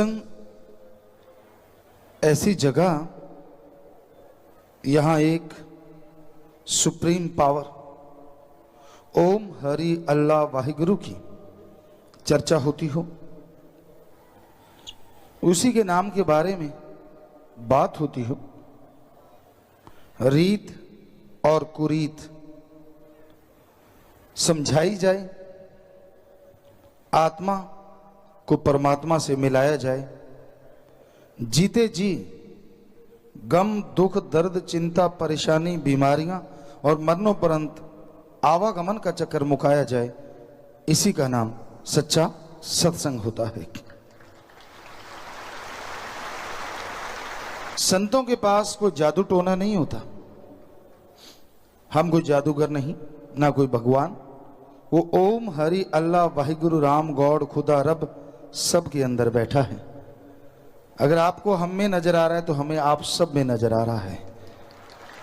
सत्संग ऐसी जगह, यहां एक सुप्रीम पावर ओम हरि अल्लाह वाहिगुरु की चर्चा होती हो, उसी के नाम के बारे में बात होती हो, रीत और कुरीत समझाई जाए, आत्मा को परमात्मा से मिलाया जाए, जीते जी गम दुख दर्द चिंता परेशानी बीमारियां और मरणोपरंत आवागमन का चक्कर मुकाया जाए, इसी का नाम सच्चा सत्संग होता है। संतों के पास कोई जादू टोना नहीं होता, हम कोई जादूगर नहीं, ना कोई भगवान। वो ओम हरि अल्लाह वाहिगुरु राम गॉड खुदा रब सब के अंदर बैठा है। अगर आपको हम में नजर आ रहा है तो हमें आप सब में नजर आ रहा है।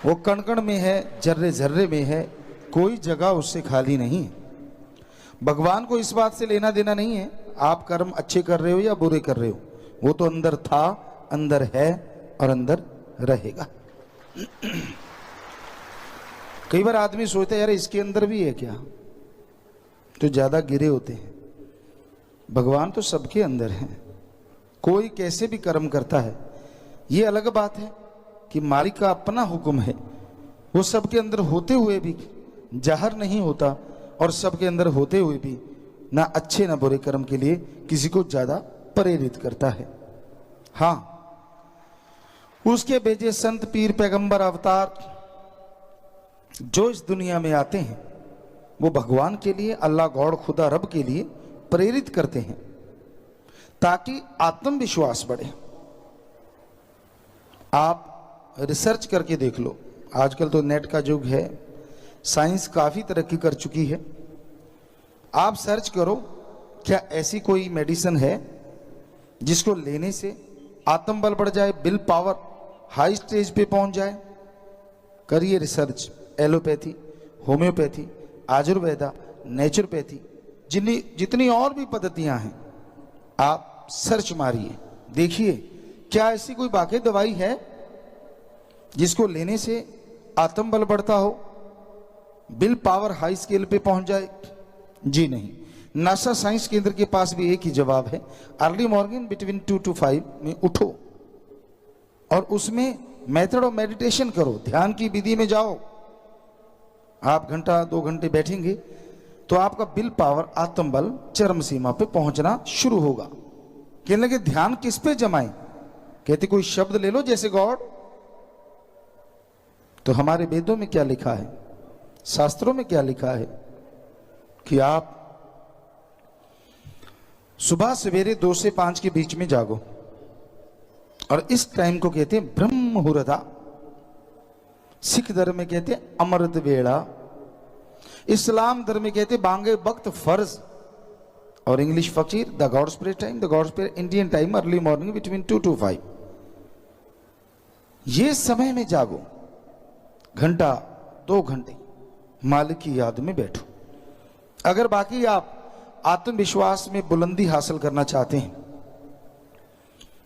वो कण कण में है, जर्रे जर्रे में है, कोई जगह उससे खाली नहीं है। भगवान को इस बात से लेना देना नहीं है आप कर्म अच्छे कर रहे हो या बुरे कर रहे हो, वो तो अंदर था, अंदर है और अंदर रहेगा। कई बार आदमी सोचता है यार इसके अंदर भी है क्या, तो ज्यादा गिरे होते हैं। भगवान तो सबके अंदर है, कोई कैसे भी कर्म करता है। ये अलग बात है कि मालिक का अपना हुक्म है, वो सबके अंदर होते हुए भी जाहिर नहीं होता और सबके अंदर होते हुए भी ना अच्छे ना बुरे कर्म के लिए किसी को ज्यादा प्रेरित करता है। हाँ, उसके भेजे संत पीर पैगंबर अवतार जो इस दुनिया में आते हैं वो भगवान के लिए, अल्लाह गॉड खुदा रब के लिए प्रेरित करते हैं ताकि आत्मविश्वास बढ़े। आप रिसर्च करके देख लो, आजकल तो नेट का युग है, साइंस काफी तरक्की कर चुकी है। आप सर्च करो क्या ऐसी कोई मेडिसिन है जिसको लेने से आत्मबल बढ़ जाए, विल पावर हाई स्टेज पे पहुंच जाए। करिए research, allopathy, homeopathy, Ayurveda, naturopathy, जितनी और भी पद्धतियां हैं, आप सर्च मारिए, देखिए क्या ऐसी कोई वाकई दवाई है जिसको लेने से आत्मबल बढ़ता हो, विल पावर हाई स्केल पे पहुंच जाए। जी नहीं। नासा साइंस केंद्र के पास भी एक ही जवाब है, अर्ली मॉर्निंग बिटवीन 2 to 5 में उठो और उसमें मेथड ऑफ मेडिटेशन करो, ध्यान की विधि में जाओ। आप घंटा 2 घंटे बैठेंगे तो आपका विल पावर आत्मबल चरम सीमा पे पहुंचना शुरू होगा। कहने लगे ध्यान किस पे जमाएं, कहते कोई शब्द ले लो जैसे गॉड। तो हमारे वेदों में क्या लिखा है, शास्त्रों में क्या लिखा है कि आप सुबह सवेरे 2 से 5 के बीच में जागो और इस टाइम को कहते हैं ब्रह्म मुहूर्त। सिख धर्म में कहते हैं अमृत वेला, इस्लाम धर्म में कहते हैं बांगे वक्त फर्ज, और इंग्लिश फकीर the gods prayer time, the gods prayer Indian time early morning between 2 to 5। ये समय में जागो, घंटा 2 घंटे मालिक की याद में बैठो। अगर बाकी आप आत्मविश्वास में बुलंदी हासिल करना चाहते हैं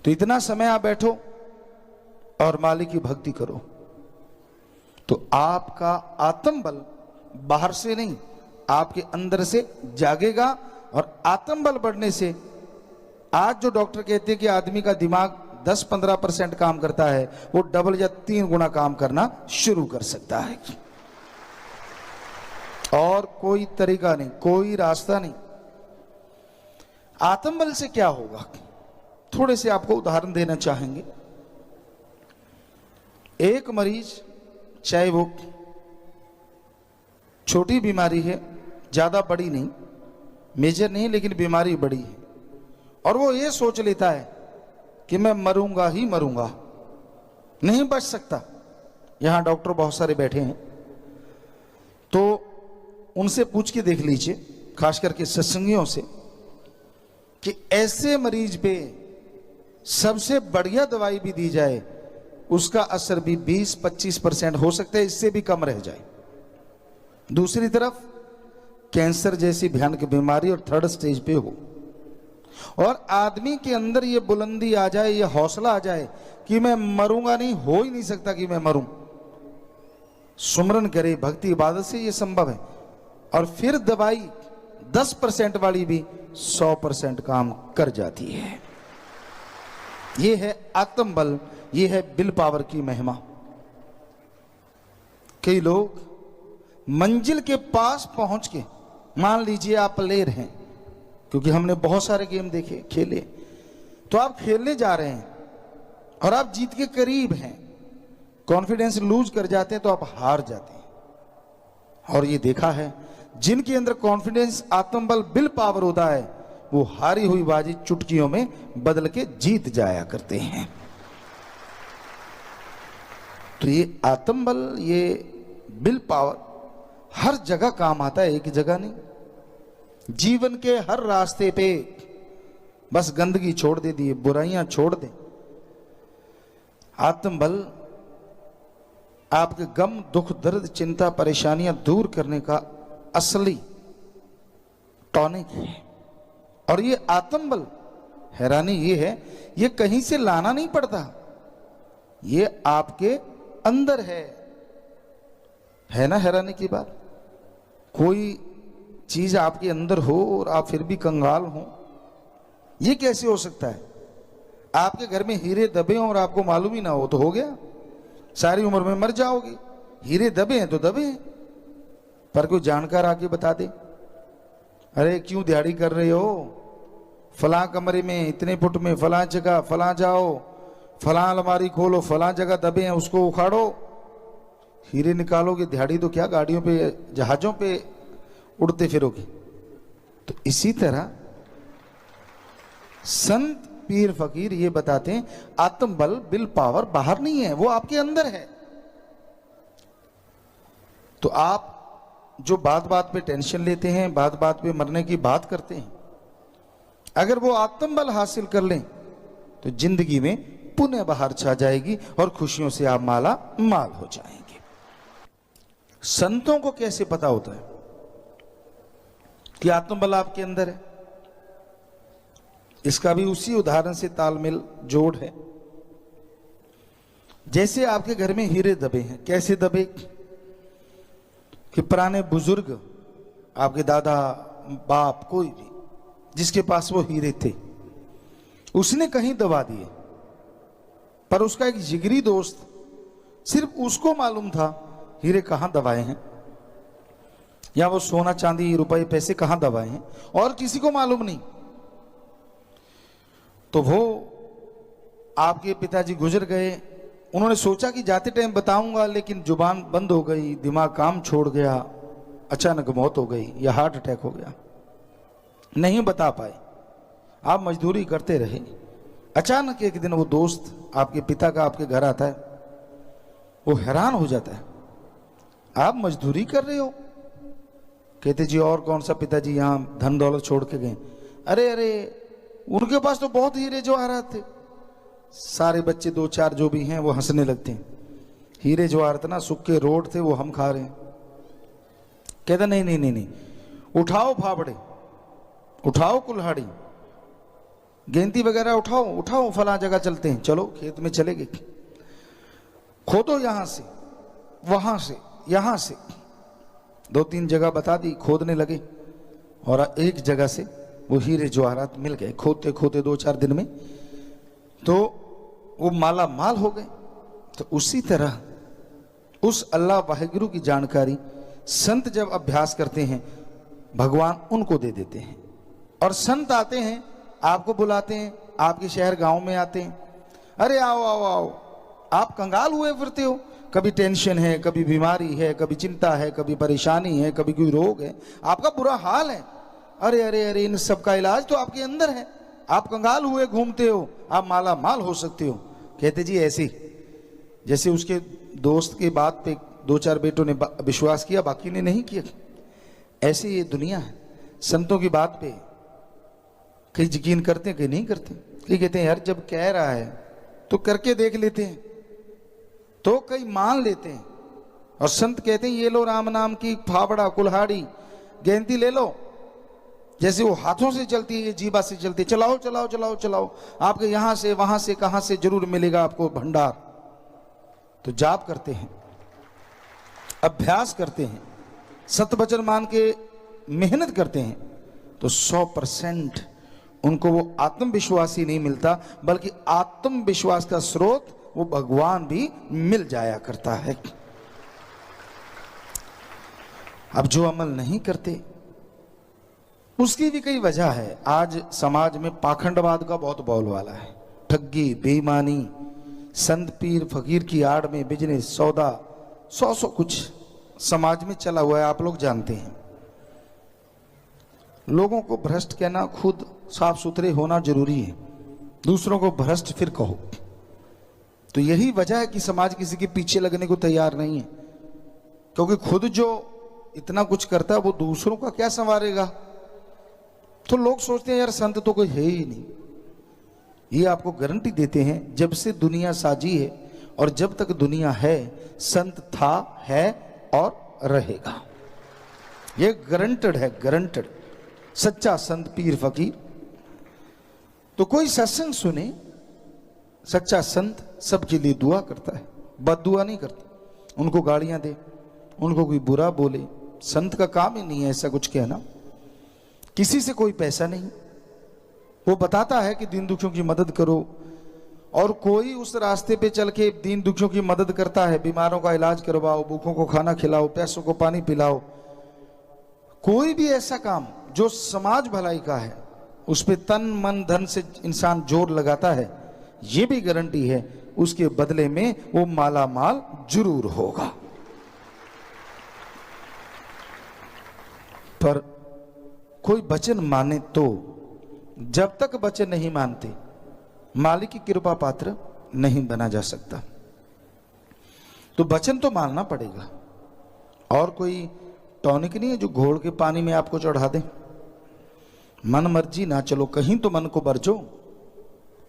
तो इतना समय आप बैठो और मालिक की भक्ति करो, तो आपका आत्मबल बाहर से नहीं आपके अंदर से जागेगा। और आत्मबल बढ़ने से आज जो डॉक्टर कहते हैं कि आदमी का दिमाग 10-15% काम करता है, वो डबल या 3 गुना काम करना शुरू कर सकता है। और कोई तरीका नहीं, कोई रास्ता नहीं। आत्मबल से क्या होगा, थोड़े से आपको उदाहरण देना चाहेंगे। एक मरीज, चाहे वो छोटी बीमारी है, ज्यादा बड़ी नहीं, मेजर नहीं, लेकिन बीमारी बड़ी है, और वो ये सोच लेता है कि मैं मरूंगा ही मरूंगा, नहीं बच सकता। यहां डॉक्टर बहुत सारे बैठे हैं, तो उनसे पूछ के देख लीजिए, खास करके सत्संगियों से, कि ऐसे मरीज पे सबसे बढ़िया दवाई भी दी जाए, उसका असर भी 20-25% हो सकता है, इससे भी कम रह जाए। दूसरी तरफ कैंसर जैसी भयानक बीमारी और 3rd स्टेज पे हो, और आदमी के अंदर ये बुलंदी आ जाए, ये हौसला आ जाए कि मैं मरूंगा नहीं, हो ही नहीं सकता कि मैं मरूं, सुमरन करे, भक्ति इबादत से ये संभव है। और फिर दवाई 10% वाली भी 100% काम कर जाती है। ये है आत्म बल, ये है विल पावर की महिमा। कई लोग मंजिल के पास पहुंच के, मान लीजिए आप प्लेयर हैं, क्योंकि हमने बहुत सारे गेम देखे, खेले, तो आप खेलने जा रहे हैं और आप जीत के करीब हैं, कॉन्फिडेंस लूज कर जाते हैं तो आप हार जाते हैं। और ये देखा है, जिनके अंदर कॉन्फिडेंस, आत्मबल, विल पावर होता है, वो हारी हुई बाजी चुटकियों में बदल के जीत जाया करते हैं। तो ये आत्मबल, ये विल पावर हर जगह काम आता है, एक जगह नहीं। जीवन के हर रास्ते पे बस गंदगी छोड़ दे दिए, बुराइयां छोड़ दे। आत्मबल आपके गम, दुख, दर्द, चिंता, परेशानियां दूर करने का असली टॉनिक है। और ये आत्मबल, हैरानी ये है, ये कहीं से लाना नहीं पड़ता, ये आपके अंदर है ना हैरानी की बात। कोई चीज आपके अंदर हो और आप फिर भी कंगाल हो, ये कैसे हो सकता है? आपके घर में हीरे दबे हों और आपको मालूम ही ना हो तो हो गया, सारी उम्र में मर जाओगे। हीरे दबे हैं तो दबे हैं, पर कोई जानकार आके बता दे, अरे क्यों दिहाड़ी कर रहे हो, फलां कमरे में इतने फुट में फलां जगह, फलां जाओ, फलां अलमारी खोलो, फलां जगह दबे हैं उसको उखाड़ो, हीरे निकालोगे। दिहाड़ी तो क्या, गाड़ियों पे, जहाजों पे उड़ते फिरोगे। तो इसी तरह संत, पीर, फकीर ये बताते हैं, आत्मबल, विल पावर बाहर नहीं है, वो आपके अंदर है। तो आप जो बात बात पे टेंशन लेते हैं, बात बात पे मरने की बात करते हैं, अगर वो आत्मबल हासिल कर लें तो जिंदगी में पुण्य बाहर छा जाएगी और खुशियों से आप माला माल हो जाएंगे। संतों को कैसे पता होता है कि आत्मबल आपके अंदर है? इसका भी उसी उदाहरण से तालमेल जोड़ है। जैसे आपके घर में हीरे दबे हैं, कैसे दबे कि पुराने बुजुर्ग, आपके दादा, बाप, कोई भी जिसके पास वो हीरे थे, उसने कहीं दबा दिए, पर उसका एक जिगरी दोस्त, सिर्फ उसको मालूम था हीरे कहां दबाए हैं, या वो सोना चांदी रुपए पैसे कहां दबाए हैं, और किसी को मालूम नहीं। तो वो आपके पिताजी गुजर गए, उन्होंने सोचा कि जाते टाइम बताऊंगा, लेकिन जुबान बंद हो गई, दिमाग काम छोड़ गया, अचानक मौत हो गई या हार्ट अटैक हो गया, नहीं बता पाए। आप मजदूरी करते रहे। अचानक एक दिन वो दोस्त आपके पिता का आपके घर आता है, वो हैरान हो जाता है, आप मजदूरी कर रहे हो? कहते जी और कौन सा पिताजी यहाँ धन दौलत छोड़ के गए? अरे अरे, उनके पास तो बहुत हीरे जवाहरात थे। सारे बच्चे दो चार जो भी हैं वो हंसने लगते हैं, हीरे जवाहरात ना, सूखे रोड थे वो हम खा रहे हैं। कहता नहीं नहीं नहीं नहीं, उठाओ फावड़े, उठाओ कुल्हाड़ी, गेंती वगैरह उठाओ, उठाओ, फला जगह चलते हैं, चलो खेत में चले गए, खोदो यहां से, वहां से, यहां से, दो तीन जगह बता दी, खोदने लगे और एक जगह से वो हीरे जवाहरात मिल गए। खोदते खोदते 2-4 दिन में तो वो माला माल हो गए। तो उसी तरह उस अल्लाह वाहिगुरु की जानकारी संत जब अभ्यास करते हैं, भगवान उनको दे देते हैं। और संत आते हैं, आपको बुलाते हैं, आपके शहर गांव में आते हैं, अरे आओ आओ आओ, आप कंगाल हुए फिरते हो, कभी टेंशन है, कभी बीमारी है, कभी चिंता है, कभी परेशानी है, कभी कोई रोग है, आपका बुरा हाल है। अरे अरे अरे, इन सब का इलाज तो आपके अंदर है, आप कंगाल हुए घूमते हो, आप माला माल हो सकते हो। कहते जी ऐसे जैसे उसके दोस्त की बात पे 2-4 बेटों ने विश्वास किया, बाकी ने नहीं किया, ऐसे ये दुनिया है। संतों की बात पे कई यकीन करते हैं, कई नहीं करते, कई कहते हैं यार जब कह रहा है तो करके देख लेते हैं, तो कई मान लेते हैं। और संत कहते हैं ये लो राम नाम की फावड़ा, कुल्हाड़ी, गेंती ले लो, जैसे वो हाथों से चलती है, ये जीवा से चलती है, चलाओ चलाओ चलाओ चलाओ, आपके यहां से वहां से कहां से जरूर मिलेगा आपको भंडार। तो जाप करते हैं, अभ्यास करते हैं, सत वचन मान के मेहनत करते हैं, तो 100% उनको वो आत्मविश्वास ही नहीं मिलता, बल्कि आत्मविश्वास का स्रोत वो भगवान भी मिल जाया करता है। अब जो अमल नहीं करते उसकी भी कई वजह है। आज समाज में पाखंडवाद का बहुत बोलबाला है, ठगी, बेईमानी, संत पीर फकीर की आड़ में बिजनेस, सौदा, सौ कुछ समाज में चला हुआ है, आप लोग जानते हैं। लोगों को भ्रष्ट कहना, खुद साफ सुथरे होना जरूरी है, दूसरों को भ्रष्ट फिर कहो। तो यही वजह है कि समाज किसी के पीछे लगने को तैयार नहीं है, क्योंकि खुद जो इतना कुछ करता है वो दूसरों का क्या संवारेगा। तो लोग सोचते हैं यार संत तो कोई है ही नहीं। ये आपको गारंटी देते हैं, जब से दुनिया साजी है और जब तक दुनिया है, संत था, है और रहेगा। ये गारंटेड है, गारंटेड। सच्चा संत पीर फकीर। तो कोई सत्संग सुने, सच्चा संत सबके लिए दुआ करता है, बददुआ नहीं करता। उनको गालियां दे, उनको कोई बुरा बोले, संत का काम ही नहीं है ऐसा कुछ कहना। किसी से कोई पैसा नहीं, वो बताता है कि दीन दुखियों की मदद करो, और कोई उस रास्ते पे चल के दीन दुखियों की मदद करता है, बीमारों का इलाज करवाओ, भूखों को खाना खिलाओ, प्यासों को पानी पिलाओ। कोई भी ऐसा काम जो समाज भलाई का है, उस पे तन मन धन से इंसान जोर लगाता है, ये भी गारंटी है उसके बदले में वो माला माल जरूर होगा। पर कोई वचन माने तो, जब तक वचन नहीं मानते मालिक की कृपा पात्र नहीं बना जा सकता। तो वचन तो मानना पड़ेगा, और कोई टॉनिक नहीं है जो घोल के पानी में आपको चढ़ा दे। मन मर्जी ना चलो, कहीं तो मन को बरजो।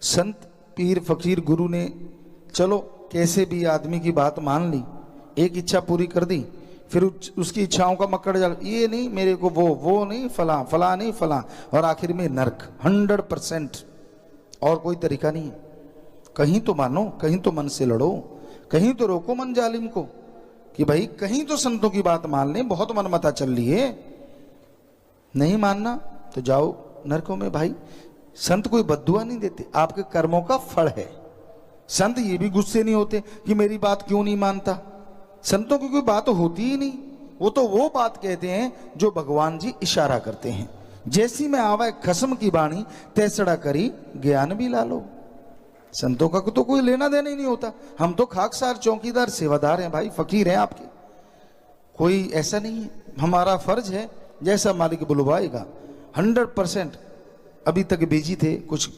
संत पीर फकीर गुरु ने चलो कैसे भी आदमी की बात मान ली, एक इच्छा पूरी कर दी, फिर उसकी इच्छाओं का मकड़ जाल, ये नहीं मेरे को, वो नहीं, फला फला नहीं फला, और आखिर में नरक 100%। और कोई तरीका नहीं है। कहीं तो मानो, कहीं तो मन से लड़ो, कहीं तो रोको मन जालिम को कि भाई कहीं तो संतों की बात मान लें। बहुत मनमता चल रही है, नहीं मानना तो जाओ नरकों में। भाई संत कोई बद्दुआ नहीं देते, आपके कर्मों का फल है। संत ये भी गुस्से नहीं होते कि मेरी बात क्यों नहीं मानता। संतों की कोई बात होती ही नहीं, वो बात कहते हैं जो भगवान जी इशारा करते हैं। जैसी में आवा खसम की बाणी, तैसड़ा करी ज्ञान भी ला लो। संतों का तो कोई लेना देना ही नहीं होता। हम तो खाकसार चौकीदार सेवादार हैं भाई, फकीर हैं आपके। कोई ऐसा नहीं है, हमारा फर्ज है जैसा मालिक बुलवाएगा 100%। अभी तक बिजी थे, कुछ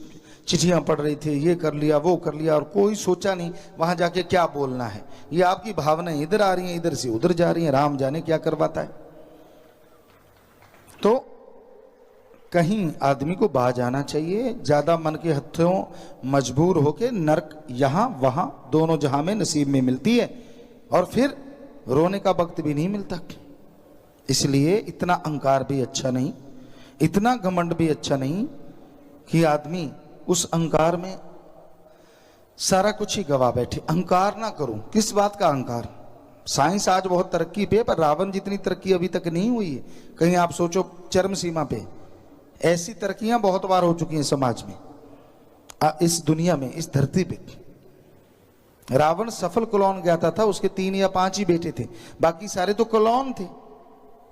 चिट्ठियां पढ़ रही थे, ये कर लिया वो कर लिया, और कोई सोचा नहीं वहां जाके क्या बोलना है। ये आपकी भावनाएं इधर आ रही हैं, इधर से उधर जा रही हैं, राम जाने क्या करवाता है। तो कहीं आदमी को बाज आना चाहिए, ज्यादा मन के हथों मजबूर होके नरक यहां वहां दोनों जहां में नसीब में मिलती है, और फिर रोने का वक्त भी नहीं मिलता। इसलिए इतना अहंकार भी अच्छा नहीं, इतना घमंड भी अच्छा नहीं कि आदमी उस अहंकार में सारा कुछ ही गवा बैठे। अहंकार ना करूं, किस बात का अहंकार। साइंस आज बहुत तरक्की पे, पर रावण जितनी तरक्की अभी तक नहीं हुई है। कहीं आप सोचो चरम सीमा पे, ऐसी तरक्कियां बहुत बार हो चुकी हैं समाज में, इस दुनिया में, इस धरती पे। रावण सफल क्लोन ज्ञाता था, उसके 3 या 5 ही बेटे थे, बाकी सारे तो क्लोन थे।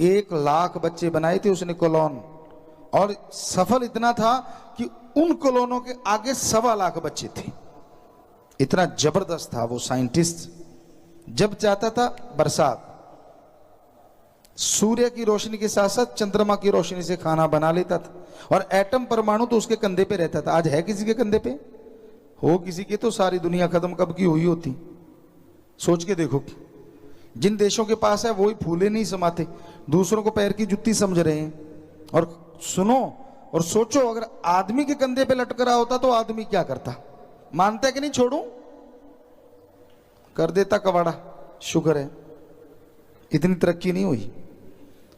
1 लाख बच्चे बनाए थे उसने क्लोन, और सफल इतना था कि उन कॉलोनों के आगे 1.25 लाख बच्चे थे। इतना जबरदस्त था वो साइंटिस्ट। जब चाहता था बरसात, सूर्य की रोशनी के साथ साथ चंद्रमा की रोशनी से खाना बना लेता था, और एटम परमाणु तो उसके कंधे पे रहता था। आज है किसी के कंधे पे? हो किसी के तो सारी दुनिया खत्म कब की हुई होती। सोच के देखो, जिन देशों के पास है वो ही फूले नहीं समाते, दूसरों को पैर की जुत्ती समझ रहे हैं। और सुनो और सोचो, अगर आदमी के कंधे पे लटक रहा होता तो आदमी क्या करता? मानता है कि नहीं छोड़ूं? कर देता कबाड़ा। शुक्र है इतनी तरक्की नहीं हुई,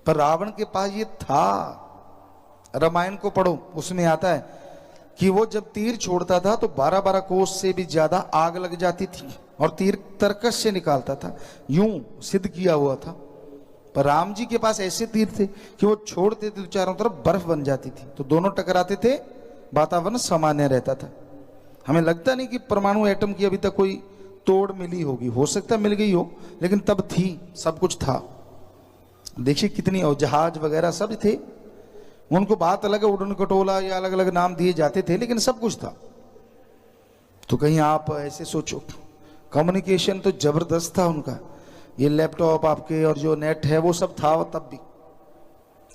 पर रावण के पास ये था। रामायण को पढ़ो, उसमें आता है कि वो जब तीर छोड़ता था तो 12-12 कोस से भी ज्यादा आग लग जाती थी और तीर तरकश से निकालता था, यूं सिद्ध किया हुआ था। पर राम जी के पास ऐसे तीर थे कि वो छोड़ते थे तो चारों तरफ बर्फ बन जाती थी, तो दोनों टकराते थे, वातावरण सामान्य रहता था। हमें लगता नहीं कि परमाणु एटम की अभी तक कोई तोड़ मिली होगी, हो सकता मिल गई हो, लेकिन तब थी, सब कुछ था। देखिए कितनी, और जहाज वगैरह सब थे, उनको बात अलग है, उड़न खटोला या अलग अलग नाम दिए जाते थे, लेकिन सब कुछ था। तो कहीं आप ऐसे सोचो, कम्युनिकेशन तो जबरदस्त था उनका, ये लैपटॉप आपके और जो नेट है वो सब था तब भी।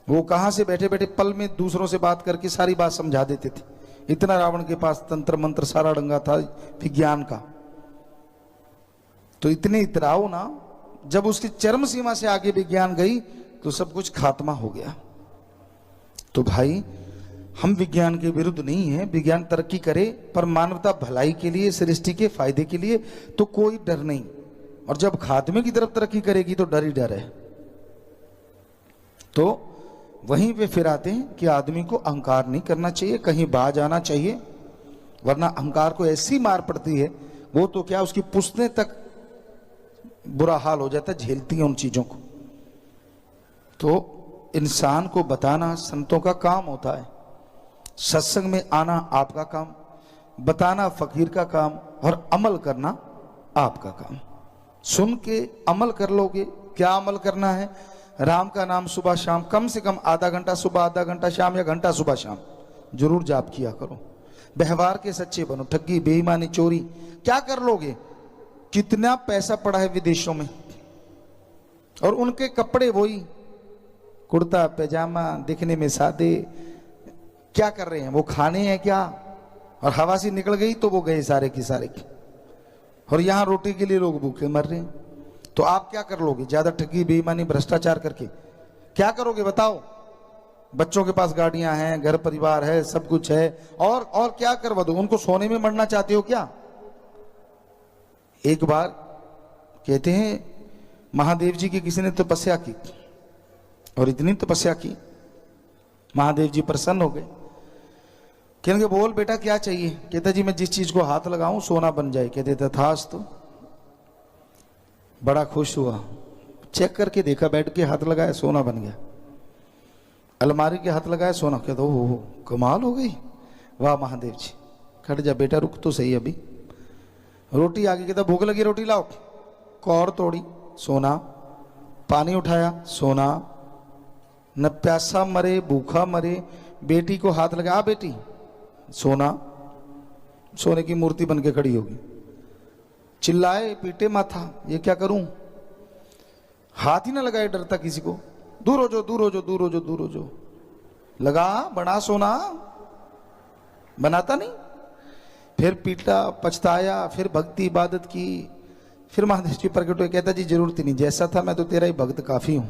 वो कहां से बैठे बैठे पल में दूसरों से बात करके सारी बात समझा देते थे। इतना रावण के पास तंत्र मंत्र सारा डंगा था विज्ञान का। तो इतने इतराओ ना, जब उसकी चरम सीमा से आगे विज्ञान गई तो सब कुछ खात्मा हो गया। तो भाई हम विज्ञान के विरुद्ध नहीं है, विज्ञान तरक्की करे पर मानवता भलाई के लिए, सृष्टि के फायदे के लिए, तो कोई डर नहीं। और जब खात्मे की तरफ तरक्की करेगी तो डर ही डर है। तो वहीं पे फिर आते हैं कि आदमी को अहंकार नहीं करना चाहिए, कहीं बाज आना चाहिए, वरना अहंकार को ऐसी मार पड़ती है, वो तो क्या उसकी पुश्तें तक बुरा हाल हो जाता है, झेलती हैं उन चीजों को। तो इंसान को बताना संतों का काम होता है, सत्संग में आना आपका काम, बताना फकीर का काम, और अमल करना आपका काम। सुन के अमल कर लोगे। क्या अमल करना है? राम का नाम सुबह शाम, कम से कम आधा घंटा सुबह, आधा घंटा शाम, या घंटा सुबह शाम जरूर जाप किया करो। व्यवहार के सच्चे बनो, ठगी बेईमानी चोरी क्या कर लोगे? कितना पैसा पड़ा है विदेशों में, और उनके कपड़े वही कुर्ता पैजामा, दिखने में सादे, क्या कर रहे हैं वो? खाने हैं क्या? और हवा से निकल गई तो वो गए सारे की सारे की। और यहां रोटी के लिए लोग भूखे मर रहे हैं। तो आप क्या कर लोगे? ज्यादा ठगी बेईमानी भ्रष्टाचार करके क्या करोगे बताओ? बच्चों के पास गाड़ियां हैं, घर परिवार है, सब कुछ है, और क्या करवा दो? उनको सोने में मरना चाहते हो क्या? एक बार कहते हैं महादेव जी की किसी ने तपस्या की, और इतनी तपस्या की महादेव जी प्रसन्न हो गए। कहने बोल बेटा क्या चाहिए? कहता जी मैं जिस चीज को हाथ लगाऊं सोना बन जाए। कहते तथास्तु। बड़ा खुश हुआ, चेक करके देखा, बैठ के हाथ लगाया सोना बन गया। अलमारी के हाथ लगाया सोना। कहता हो कमाल हो गई, वाह महादेव जी। खट जा बेटा, रुक तो सही अभी। रोटी आ गई। कहता भूख लगी रोटी लाओ। कौर तोड़ी, सोना। पानी उठाया, सोना। न प्यासा मरे भूखा मरे। बेटी को हाथ लगा, बेटी, सोना। सोने की मूर्ति बन के खड़ी होगी। चिल्लाए पीटे माथा, ये क्या करूं? हाथ ही ना लगाए, डरता किसी को। दूर हो जो, दूर हो जो, दूर हो जो, दूर हो जो। लगा बना सोना, बनाता नहीं। फिर पीटा, पछताया, फिर भक्ति इबादत की। फिर महादेव जी प्रकट हुए। कहता जी जरूरत ही नहीं, जैसा था मैं तो तेरा ही भक्त काफी हूं।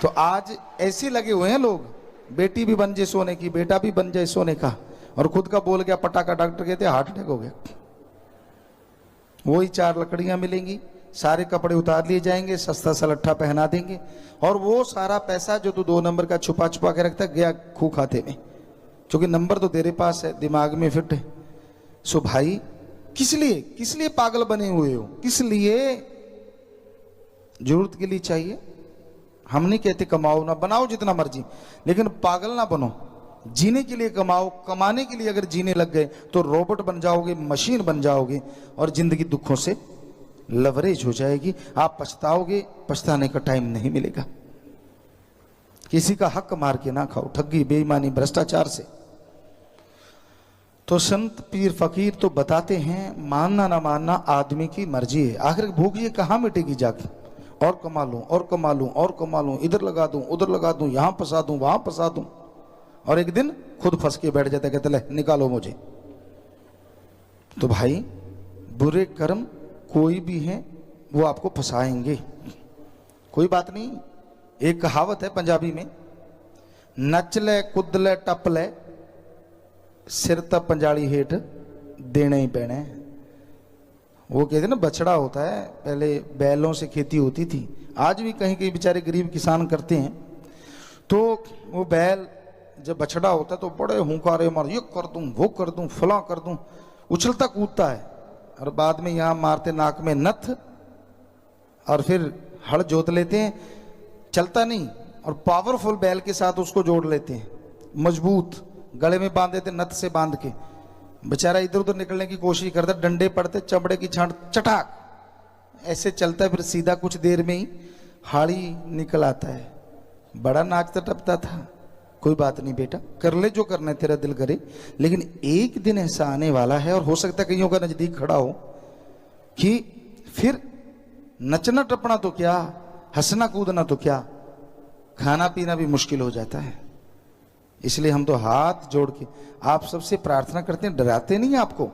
तो आज ऐसे लगे हुए हैं लोग, बेटी भी बन जाए सोने की, बेटा भी बन जाए सोने का, और खुद का बोल गया पटाखा। डॉक्टर कहते हार्ट अटैक हो गया। वही 4 लकड़ियां मिलेंगी, सारे कपड़े उतार लिए जाएंगे, सस्ता सा लट्ठा पहना देंगे, और वो सारा पैसा जो तू 2 नंबर का छुपा छुपा के रखता गया खू खाते में, क्योंकि नंबर तो तेरे पास है, दिमाग में फिट है। सो भाई किस लिए पागल बने हुए हो? किस लिए? जरूरत के लिए चाहिए। हम नहीं कहते कमाओ ना, बनाओ जितना मर्जी, लेकिन पागल ना बनो। जीने के लिए कमाओ। कमाने के लिए अगर जीने लग गए तो रोबोट बन जाओगे, मशीन बन जाओगे, और जिंदगी दुखों से लवरेज हो जाएगी। आप पछताओगे, पछताने का टाइम नहीं मिलेगा। किसी का हक मार के ना खाओ, ठगी बेईमानी भ्रष्टाचार से। तो संत पीर फकीर तो बताते हैं मानना ना मानना आदमी की मर्जी है। आखिर भूख ये कहाँ मिटेगी जाके? और कमा लूं, और कमा लूं, और कमा लूं, इधर लगा दूं, उधर लगा दूं, यहां फंसा दूं, वहां फंसा दूं, और एक दिन खुद फंस के बैठ जाता है, कहते ले निकालो मुझे। तो भाई बुरे कर्म कोई भी हैं वो आपको फंसाएंगे, कोई बात नहीं। एक कहावत है पंजाबी में, नच ले कुद ले टप ले, सिर तब पंजाली हेठ देने ही पैने। वो कहते ना बछड़ा होता है, पहले बैलों से खेती होती थी, आज भी कहीं कहीं बेचारे गरीब किसान करते हैं। तो वो बैल जब बछड़ा होता है तो बड़े हुंकारे मार, ये कर दूं, वो कर दूं, फला कर दूं, उछलता कूदता है, और बाद में यहां मारते नाक में नथ, और फिर हड़ जोत लेते हैं, चलता नहीं, और पावरफुल बैल के साथ उसको जोड़ लेते हैं, मजबूत गले में बांध देते नथ से बांध के, बेचारा इधर उधर निकलने की कोशिश करता, डंडे पड़ते, चमड़े की छांट चटाक ऐसे चलता है, फिर सीधा कुछ देर में ही हाड़ी निकल आता है। बड़ा नाचता टपता था, कोई बात नहीं बेटा, कर ले जो करना है, तेरा दिल करे, लेकिन एक दिन ऐसा आने वाला है, और हो सकता है कईयों का नजदीक खड़ा हो, कि फिर नचना टपना तो क्या, हंसना कूदना तो क्या, खाना पीना भी मुश्किल हो जाता है। इसलिए हम तो हाथ जोड़ के आप सबसे प्रार्थना करते हैं, डराते नहीं आपको,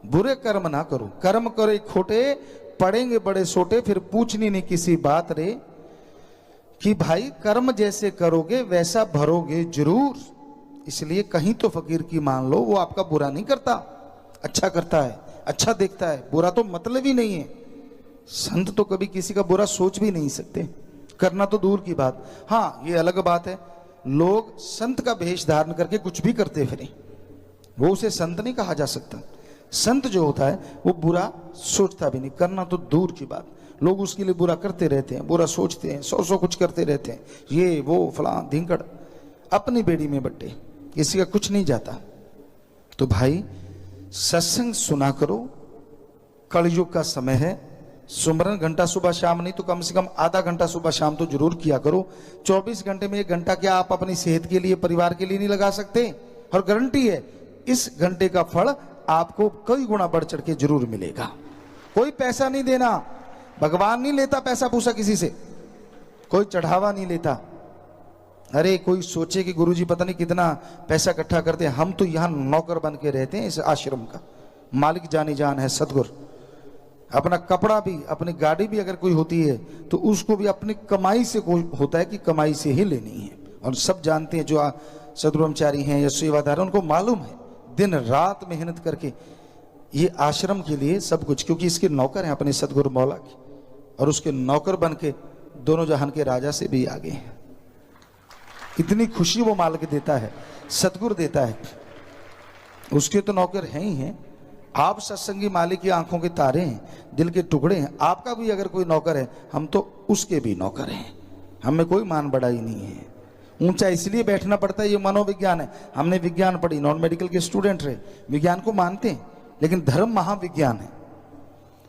बुरे कर्म ना करो, कर्म करे खोटे, पड़ेंगे बड़े सोटे, फिर पूछनी नहीं किसी बात रे, कि भाई कर्म जैसे करोगे वैसा भरोगे जरूर। इसलिए कहीं तो फकीर की मान लो, वो आपका बुरा नहीं करता, अच्छा करता है, अच्छा देखता है, बुरा तो मतलब ही नहीं है। संत तो कभी किसी का बुरा सोच भी नहीं सकते, करना तो दूर की बात। हाँ, ये अलग बात है, लोग संत का भेष धारण करके कुछ भी करते फिरे, वो उसे संत नहीं कहा जा सकता। संत जो होता है वो बुरा सोचता भी नहीं, करना तो दूर की बात। लोग उसके लिए बुरा करते रहते हैं, बुरा सोचते हैं, सौ कुछ करते रहते हैं, ये वो फलां धिंकड़, अपनी बेड़ी में बट्टे, किसी का कुछ नहीं जाता। तो भाई सत्संग सुना करो, कलयुग का समय है, सुमरन घंटा सुबह शाम नहीं तो कम से कम आधा घंटा सुबह शाम तो जरूर किया करो। 24 घंटे में 1 घंटा क्या आप अपनी सेहत के लिए, परिवार के लिए नहीं लगा सकते? और गारंटी है इस घंटे का फल आपको कई गुना बढ़ चढ़ के जरूर मिलेगा। कोई पैसा नहीं देना, भगवान नहीं लेता पैसा पूसा किसी से, कोई चढ़ावा नहीं लेता। अरे कोई सोचे कि गुरुजी पता नहीं कितना पैसा इकट्ठा करते हैं, हम तो यहाँ नौकर बन के रहते हैं इस आश्रम का, मालिक जानी जान है सतगुरु। अपना कपड़ा भी, अपनी गाड़ी भी अगर कोई होती है तो उसको भी अपनी कमाई से होता है कि कमाई से ही लेनी है। और सब जानते हैं, जो सदब्रह्मचारी हैं या सेवादार, उनको मालूम है दिन रात मेहनत करके ये आश्रम के लिए सब कुछ, क्योंकि इसके नौकर हैं अपने सदगुरु मौला के, और उसके नौकर बन के दोनों जहान के राजा से भी आगे हैं। इतनी खुशी वो मालिक देता है, सतगुरु देता है, उसके तो नौकर हैं ही हैं। आप सत्संगी मालिक की आंखों के तारे हैं, दिल के टुकड़े हैं। आपका भी अगर कोई नौकर है, हम तो उसके भी नौकर हैं, हमें कोई मान बढ़ाई नहीं है। ऊंचा इसलिए बैठना पड़ता है, ये मनोविज्ञान है। हमने विज्ञान पढ़ी, नॉन मेडिकल के स्टूडेंट रहे, विज्ञान को मानते हैं, लेकिन धर्म महाविज्ञान है।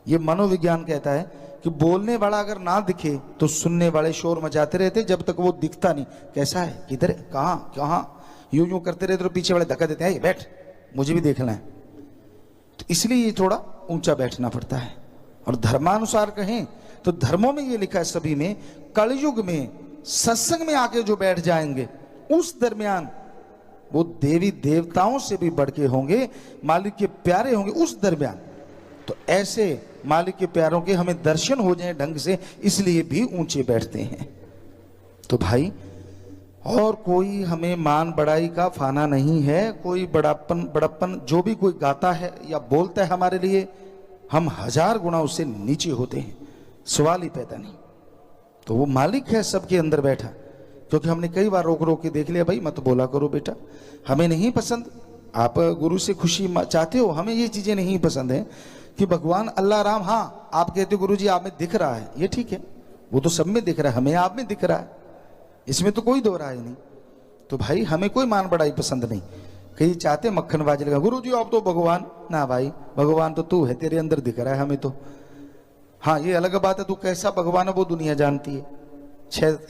ये मनोविज्ञान कहता है कि बोलने वाला अगर ना दिखे तो सुनने वाले शोर मचाते रहते जब तक वो दिखता नहीं, कैसा है, किधर है, कहाँ कहाँ, यूं यूं करते रहते तो पीछे वाले धक्का देते हैं, बैठ मुझे भी देखना है। तो इसलिए ये थोड़ा ऊंचा बैठना पड़ता है। और धर्मानुसार कहें तो धर्मों में ये लिखा है सभी में, कलयुग में सत्संग में आके जो बैठ जाएंगे उस दरमियान वो देवी देवताओं से भी बढ़ के होंगे, मालिक के प्यारे होंगे उस दरमियान। तो ऐसे मालिक के प्यारों के हमें दर्शन हो जाए ढंग से, इसलिए भी ऊंचे बैठते हैं। तो भाई और कोई हमें मान बढ़ाई का फाना नहीं है, कोई बड़प्पन जो भी कोई गाता है या बोलता है हमारे लिए, हम 1000 गुना उससे नीचे होते हैं, सवाल ही पैदा नहीं। तो वो मालिक है सबके अंदर बैठा, क्योंकि हमने कई बार रोक रोक के देख लिया, भाई मत बोला करो बेटा, हमें नहीं पसंद। आप गुरु से खुशी चाहते हो, हमें ये चीजें नहीं पसंद है कि भगवान अल्लाह राम, हाँ आप कहते हो गुरु जी आप में दिख रहा है, ये ठीक है, वो तो सब में दिख रहा है, हमें आप में दिख रहा है, इसमें तो कोई दो राय नहीं। तो भाई हमें कोई मान बढ़ाई पसंद नहीं। कई चाहते मक्खनबाजी लगा, गुरु जी आप तो भगवान, ना भाई भगवान तो तू है, तेरे अंदर दिख रहा है हमें तो। हाँ ये अलग बात है, तू कैसा भगवान है वो दुनिया जानती है।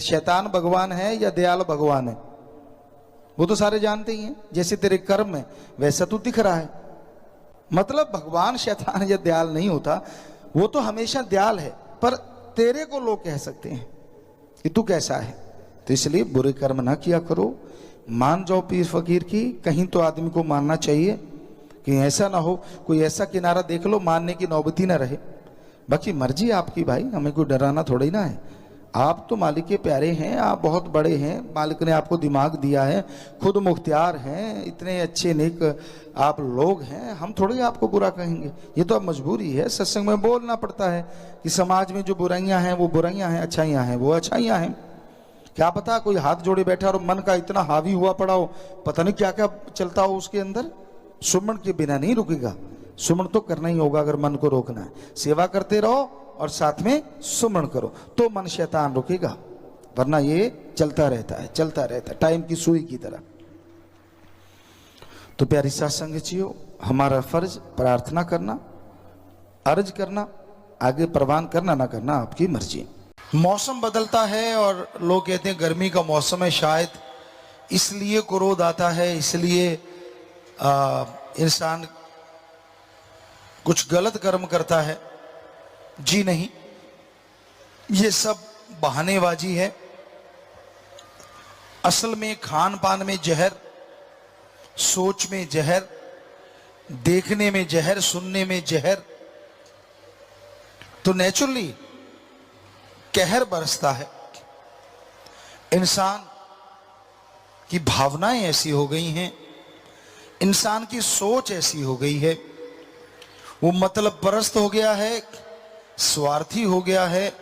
शैतान भगवान है या दयाल भगवान है वो तो सारे जानते ही हैं। जैसे तेरे कर्म है वैसा तू दिख रहा है, मतलब भगवान शैतान या दयाल नहीं होता, वो तो हमेशा दयाल है, पर तेरे को लोग कह सकते हैं कि तू कैसा है। तो इसलिए बुरे कर्म ना किया करो, मान जाओ पीर फकीर की, कहीं तो आदमी को मानना चाहिए कि ऐसा ना हो कोई ऐसा किनारा देख लो मानने की नौबती ना रहे। बाकी मर्जी आपकी भाई, हमें कोई डराना थोड़ी ना है। आप तो मालिक के प्यारे हैं, आप बहुत बड़े हैं, मालिक ने आपको दिमाग दिया है, खुद मुख्तियार हैं, इतने अच्छे नेक आप लोग हैं, हम थोड़ी आपको बुरा कहेंगे। ये तो अब मजबूरी है, सत्संग में बोलना पड़ता है कि समाज में जो बुराइयां हैं वो बुराइयां हैं, अच्छाइयां हैं वो अच्छाइयां हैं। क्या पता कोई हाथ जोड़े बैठा और मन का इतना हावी हुआ पड़ा हो, पता नहीं क्या क्या चलता हो उसके अंदर। सुमन के बिना नहीं रुकेगा, सुमन तो करना ही होगा अगर मन को रोकना है। सेवा करते रहो और साथ में सुमन करो तो मन शैतान रुकेगा, वरना ये चलता रहता है, चलता रहता है टाइम की सुई की तरह। तो प्यारी साथ संगतियों, हमारा फर्ज प्रार्थना करना, अर्ज करना, आगे प्रवान करना ना करना आपकी मर्जी। मौसम बदलता है और लोग कहते हैं गर्मी का मौसम है, शायद इसलिए क्रोध आता है, इसलिए इंसान कुछ गलत कर्म करता है। जी नहीं, ये सब बहानेबाजी है। असल में खान पान में जहर, सोच में जहर, देखने में जहर, सुनने में जहर, तो नेचुरली कहर बरसता है। इंसान की भावनाएं ऐसी हो गई हैं, इंसान की सोच ऐसी हो गई है, वो मतलब परस्त हो गया है, स्वार्थी हो गया है।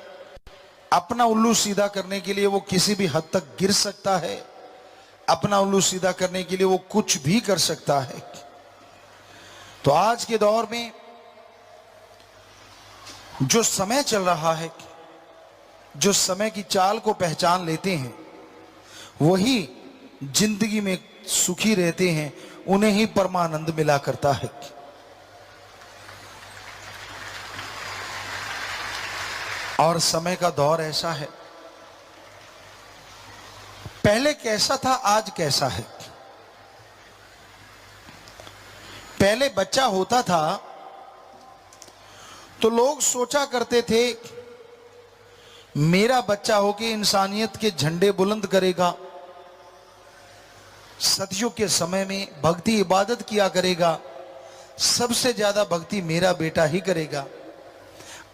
अपना उल्लू सीधा करने के लिए वो किसी भी हद तक गिर सकता है, अपना उल्लू सीधा करने के लिए वो कुछ भी कर सकता है। तो आज के दौर में जो समय चल रहा है, जो समय की चाल को पहचान लेते हैं वही जिंदगी में सुखी रहते हैं, उन्हें ही परमानंद मिला करता है। और समय का दौर ऐसा है, पहले कैसा था आज कैसा है। पहले बच्चा होता था तो लोग सोचा करते थे मेरा बच्चा होके इंसानियत के झंडे बुलंद करेगा, सदियों के समय में भक्ति इबादत किया करेगा, सबसे ज्यादा भक्ति मेरा बेटा ही करेगा,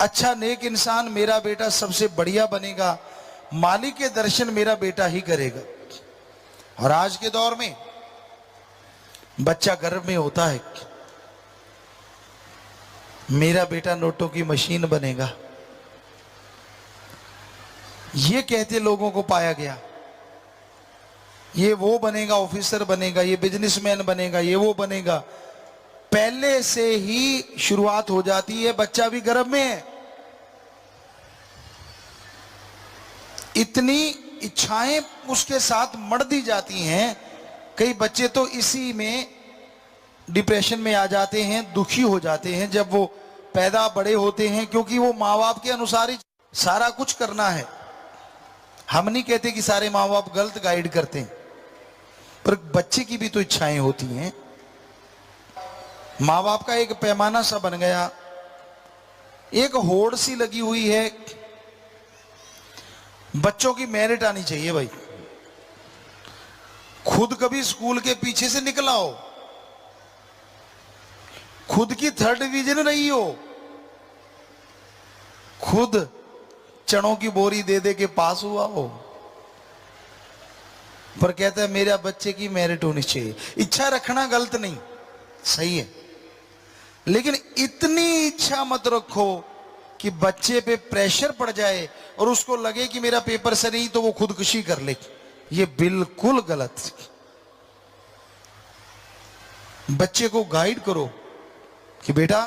अच्छा नेक इंसान मेरा बेटा सबसे बढ़िया बनेगा, मालिक के दर्शन मेरा बेटा ही करेगा। और आज के दौर में बच्चा गर्भ में होता है, मेरा बेटा नोटों की मशीन बनेगा, ये कहते लोगों को पाया गया। ये वो बनेगा, ऑफिसर बनेगा, ये बिजनेसमैन बनेगा, ये वो बनेगा। पहले से ही शुरुआत हो जाती है, बच्चा भी गर्भ में है। इतनी इच्छाएं उसके साथ मर दी जाती हैं, कई बच्चे तो इसी में डिप्रेशन में आ जाते हैं, दुखी हो जाते हैं जब वो पैदा बड़े होते हैं, क्योंकि वो माँ बाप के अनुसार ही सारा कुछ करना है। हम नहीं कहते कि सारे माँ बाप गलत गाइड करते हैं, पर बच्चे की भी तो इच्छाएं होती हैं। माँ बाप का एक पैमाना सा बन गया, एक होड़ सी लगी हुई है, बच्चों की मेरिट आनी चाहिए भाई। खुद कभी स्कूल के पीछे से निकला हो, खुद की 3rd डिवीजन रही हो, खुद चनों की बोरी दे दे के पास हुआ हो, पर कहता है मेरा बच्चे की मेरिट होनी चाहिए। इच्छा रखना गलत नहीं, सही है, लेकिन इतनी इच्छा मत रखो कि बच्चे पे प्रेशर पड़ जाए और उसको लगे कि मेरा पेपर से नहीं तो वो खुदकुशी कर ले। ये बिल्कुल गलत। बच्चे को गाइड करो कि बेटा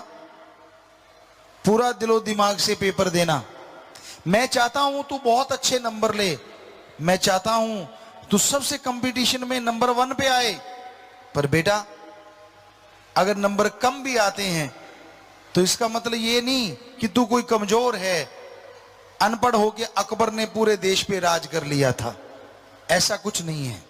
पूरा दिलो दिमाग से पेपर देना, मैं चाहता हूं तू बहुत अच्छे नंबर ले, मैं चाहता हूं तू सबसे कंपटीशन में नंबर 1 पे आए, पर बेटा अगर नंबर कम भी आते हैं तो इसका मतलब ये नहीं कि तू कोई कमजोर है। अनपढ़ होके अकबर ने पूरे देश पे राज कर लिया था, ऐसा कुछ नहीं है।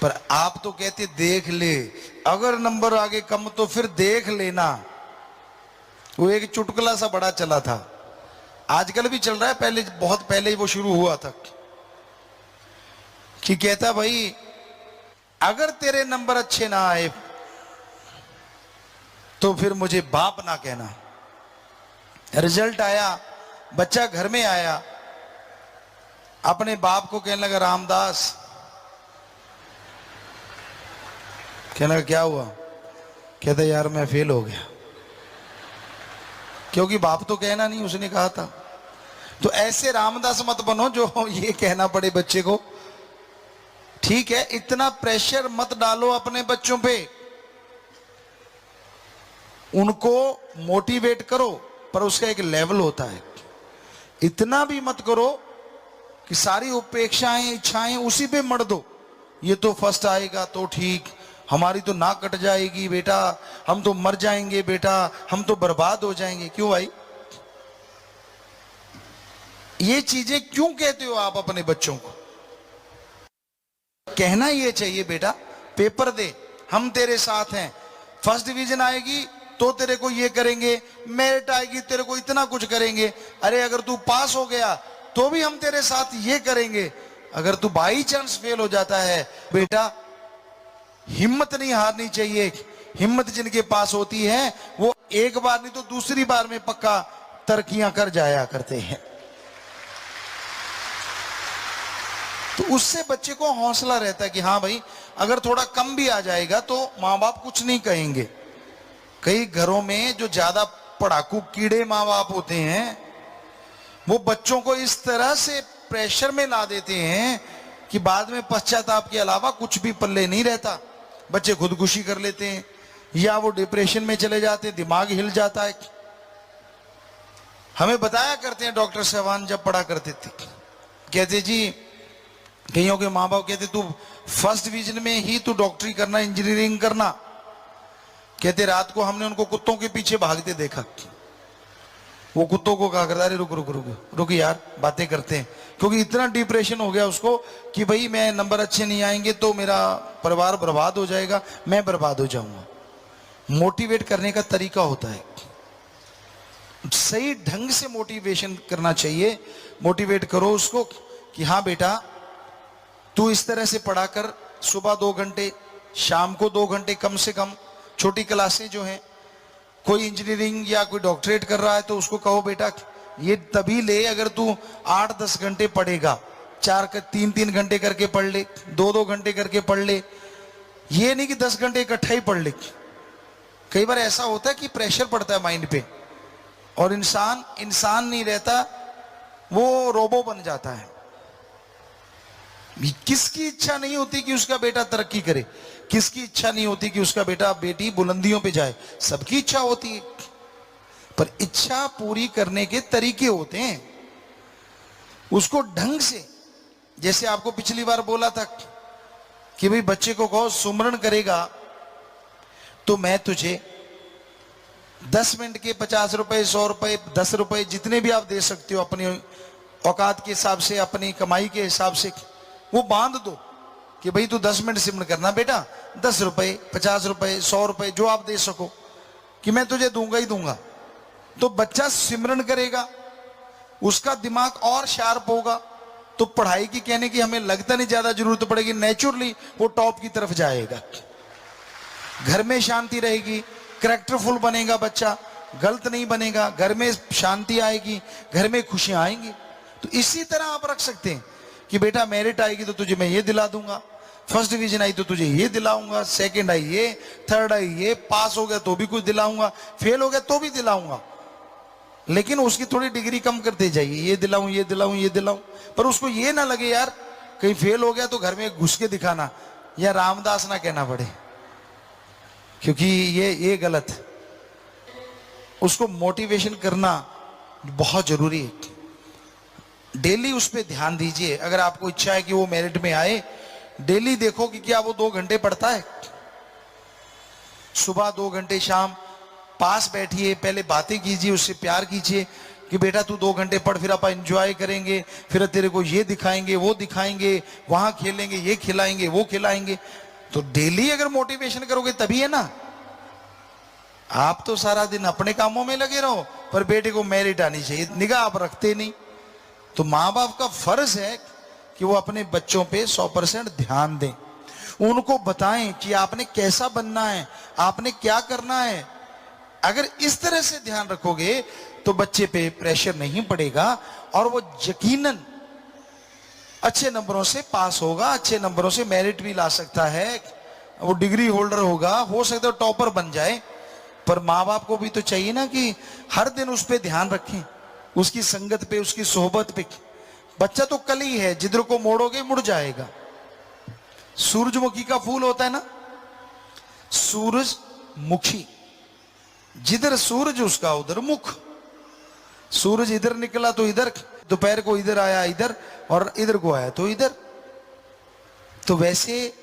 पर आप तो कहते देख ले, अगर नंबर आगे कम तो फिर देख लेना। वो एक चुटकुला सा बड़ा चला था, आजकल भी चल रहा है, पहले बहुत पहले ही वो शुरू हुआ था, कि कहता भाई अगर तेरे नंबर अच्छे ना आए तो फिर मुझे बाप ना कहना। रिजल्ट आया, बच्चा घर में आया, अपने बाप को कहने लगा रामदास, कहने लगा क्या हुआ? कहता यार मैं फेल हो गया। क्योंकि बाप तो कहना नहीं, उसने कहा था। तो ऐसे रामदास मत बनो जो ये कहना पड़े बच्चे को। ठीक है, इतना प्रेशर मत डालो अपने बच्चों पे, उनको मोटिवेट करो, पर उसका एक लेवल होता है। इतना भी मत करो कि सारी उपेक्षाएं इच्छाएं उसी पे मर दो। ये तो फर्स्ट आएगा तो ठीक, हमारी तो नाक कट जाएगी बेटा, हम तो मर जाएंगे बेटा, हम तो बर्बाद हो जाएंगे। क्यों भाई, ये चीजें क्यों कहते हो आप अपने बच्चों को? कहना ये चाहिए बेटा पेपर दे, हम तेरे साथ हैं, फर्स्ट डिवीजन आएगी तो तेरे को ये करेंगे, मेरिट आएगी तेरे को इतना कुछ करेंगे, अरे अगर तू पास हो गया तो भी हम तेरे साथ ये करेंगे, अगर तू बाई चांस फेल हो जाता है बेटा, हिम्मत नहीं हारनी चाहिए। हिम्मत जिनके पास होती है वो एक बार नहीं तो दूसरी बार में पक्का तरक्कियां कर जाया करते हैं। तो उससे बच्चे को हौसला रहता है कि हाँ भाई, अगर थोड़ा कम भी आ जाएगा तो माँ बाप कुछ नहीं कहेंगे। कई घरों में जो ज्यादा पढ़ाकू कीड़े माँ बाप होते हैं, वो बच्चों को इस तरह से प्रेशर में ला देते हैं कि बाद में पश्चाताप के अलावा कुछ भी पल्ले नहीं रहता। बच्चे खुदकुशी कर लेते हैं या वो डिप्रेशन में चले जाते हैं, दिमाग हिल जाता है। हमें बताया करते हैं डॉक्टर साहबान जब पढ़ा करते थे, कहते जी, कईयों के माँ बाप कहते तू फर्स्ट डिवीजन में ही तू डॉक्टरी करना, इंजीनियरिंग करना। कहते रात को हमने उनको कुत्तों के पीछे भागते देखा, वो कुत्तों को कहा करता, अरे रुक रुक रुक रुक यार, बातें करते हैं। क्योंकि इतना डिप्रेशन हो गया उसको कि भाई मैं नंबर अच्छे नहीं आएंगे तो मेरा परिवार बर्बाद हो जाएगा, मैं बर्बाद हो जाऊंगा। मोटिवेट करने का तरीका होता है, सही ढंग से मोटिवेशन करना चाहिए। मोटिवेट करो उसको कि हाँ बेटा, तू इस तरह से पढ़ा कर, सुबह 2 घंटे, शाम को 2 घंटे कम से कम। छोटी क्लासें जो हैं, कोई इंजीनियरिंग या कोई डॉक्टरेट कर रहा है तो उसको कहो बेटा ये तभी ले अगर तू 8-10 घंटे पढ़ेगा, 3-3 घंटे करके पढ़ ले, 2-2 घंटे करके पढ़ ले। ये नहीं कि 10 घंटे इकट्ठा ही पढ़ ले। कई बार ऐसा होता है कि प्रेशर पड़ता है माइंड पे और इंसान नहीं रहता, वो रोबो बन जाता है। किसकी इच्छा नहीं होती कि उसका बेटा तरक्की करे? किसकी इच्छा नहीं होती कि उसका बेटा बेटी बुलंदियों पे जाए? सबकी इच्छा होती है, पर इच्छा पूरी करने के तरीके होते हैं। उसको ढंग से, जैसे आपको पिछली बार बोला था कि भाई बच्चे को कहो सुमरण करेगा तो मैं तुझे 10 मिनट के 50 रुपए, 100 रुपए, 10 रुपए, जितने भी आप दे सकते हो अपनी औकात के हिसाब से, अपनी कमाई के हिसाब से, वो बांध दो कि भाई तू 10 मिनट सिमरन करना बेटा, 10 रुपए, 50 रुपए, 100 रुपए, जो आप दे सको कि मैं तुझे दूंगा ही दूंगा। तो बच्चा सिमरन करेगा, उसका दिमाग और शार्प होगा, तो पढ़ाई की कहने की हमें लगता नहीं ज्यादा जरूरत पड़ेगी, नेचुरली वो टॉप की तरफ जाएगा। घर में शांति रहेगी, कैरेक्टरफुल बनेगा बच्चा, गलत नहीं बनेगा, घर में शांति आएगी, घर में खुशियां आएंगी। तो इसी तरह आप रख सकते हैं कि बेटा मेरिट आएगी तो तुझे मैं ये दिला दूंगा, फर्स्ट डिवीजन आई तो तुझे ये दिलाऊंगा, सेकंड आई ये, थर्ड आई ये, पास हो गया तो भी कुछ दिलाऊंगा, फेल हो गया तो भी दिलाऊंगा, लेकिन उसकी थोड़ी डिग्री कम करते जाइए, ये दिलाऊं, ये दिलाऊं, ये दिलाऊं। पर उसको ये ना लगे यार कहीं फेल हो गया तो घर में घुस के दिखाना, या रामदास ना कहना पड़े, क्योंकि ये गलत है। उसको मोटिवेशन करना बहुत जरूरी है। डेली उस पर ध्यान दीजिए। अगर आपको इच्छा है कि वो मेरिट में आए, डेली देखो कि क्या वो 2 घंटे पढ़ता है, सुबह 2 घंटे, शाम पास बैठिए, पहले बातें कीजिए, उससे प्यार कीजिए कि बेटा तू 2 घंटे पढ़, फिर अपन एंजॉय करेंगे, फिर तेरे को ये दिखाएंगे, वो दिखाएंगे, वहां खेलेंगे, ये खिलाएंगे, वो खिलाएंगे। तो डेली अगर मोटिवेशन करोगे तभी है ना। आप तो सारा दिन अपने कामों में लगे रहो, पर बेटे को मेरिट आनी चाहिए, निगाह आप रखते नहीं। तो माँ बाप का फर्ज है कि वो अपने बच्चों पे 100% ध्यान दें, उनको बताएं कि आपने कैसा बनना है, आपने क्या करना है। अगर इस तरह से ध्यान रखोगे तो बच्चे पे प्रेशर नहीं पड़ेगा और वो यकीनन अच्छे नंबरों से पास होगा, अच्छे नंबरों से मेरिट भी ला सकता है, वो डिग्री होल्डर होगा, हो सकता है टॉपर बन जाए। पर माँ बाप को भी तो चाहिए ना कि हर दिन उस पर ध्यान रखें, उसकी संगत पे, उसकी सोहबत पे। बच्चा तो कली है, जिधर को मोड़ोगे मुड़ जाएगा। सूरजमुखी का फूल होता है ना, सूरजमुखी, जिधर सूरज उसका उधर मुख। सूरज इधर निकला तो इधर, दोपहर को इधर आया इधर, और इधर को आया तो इधर। तो वैसे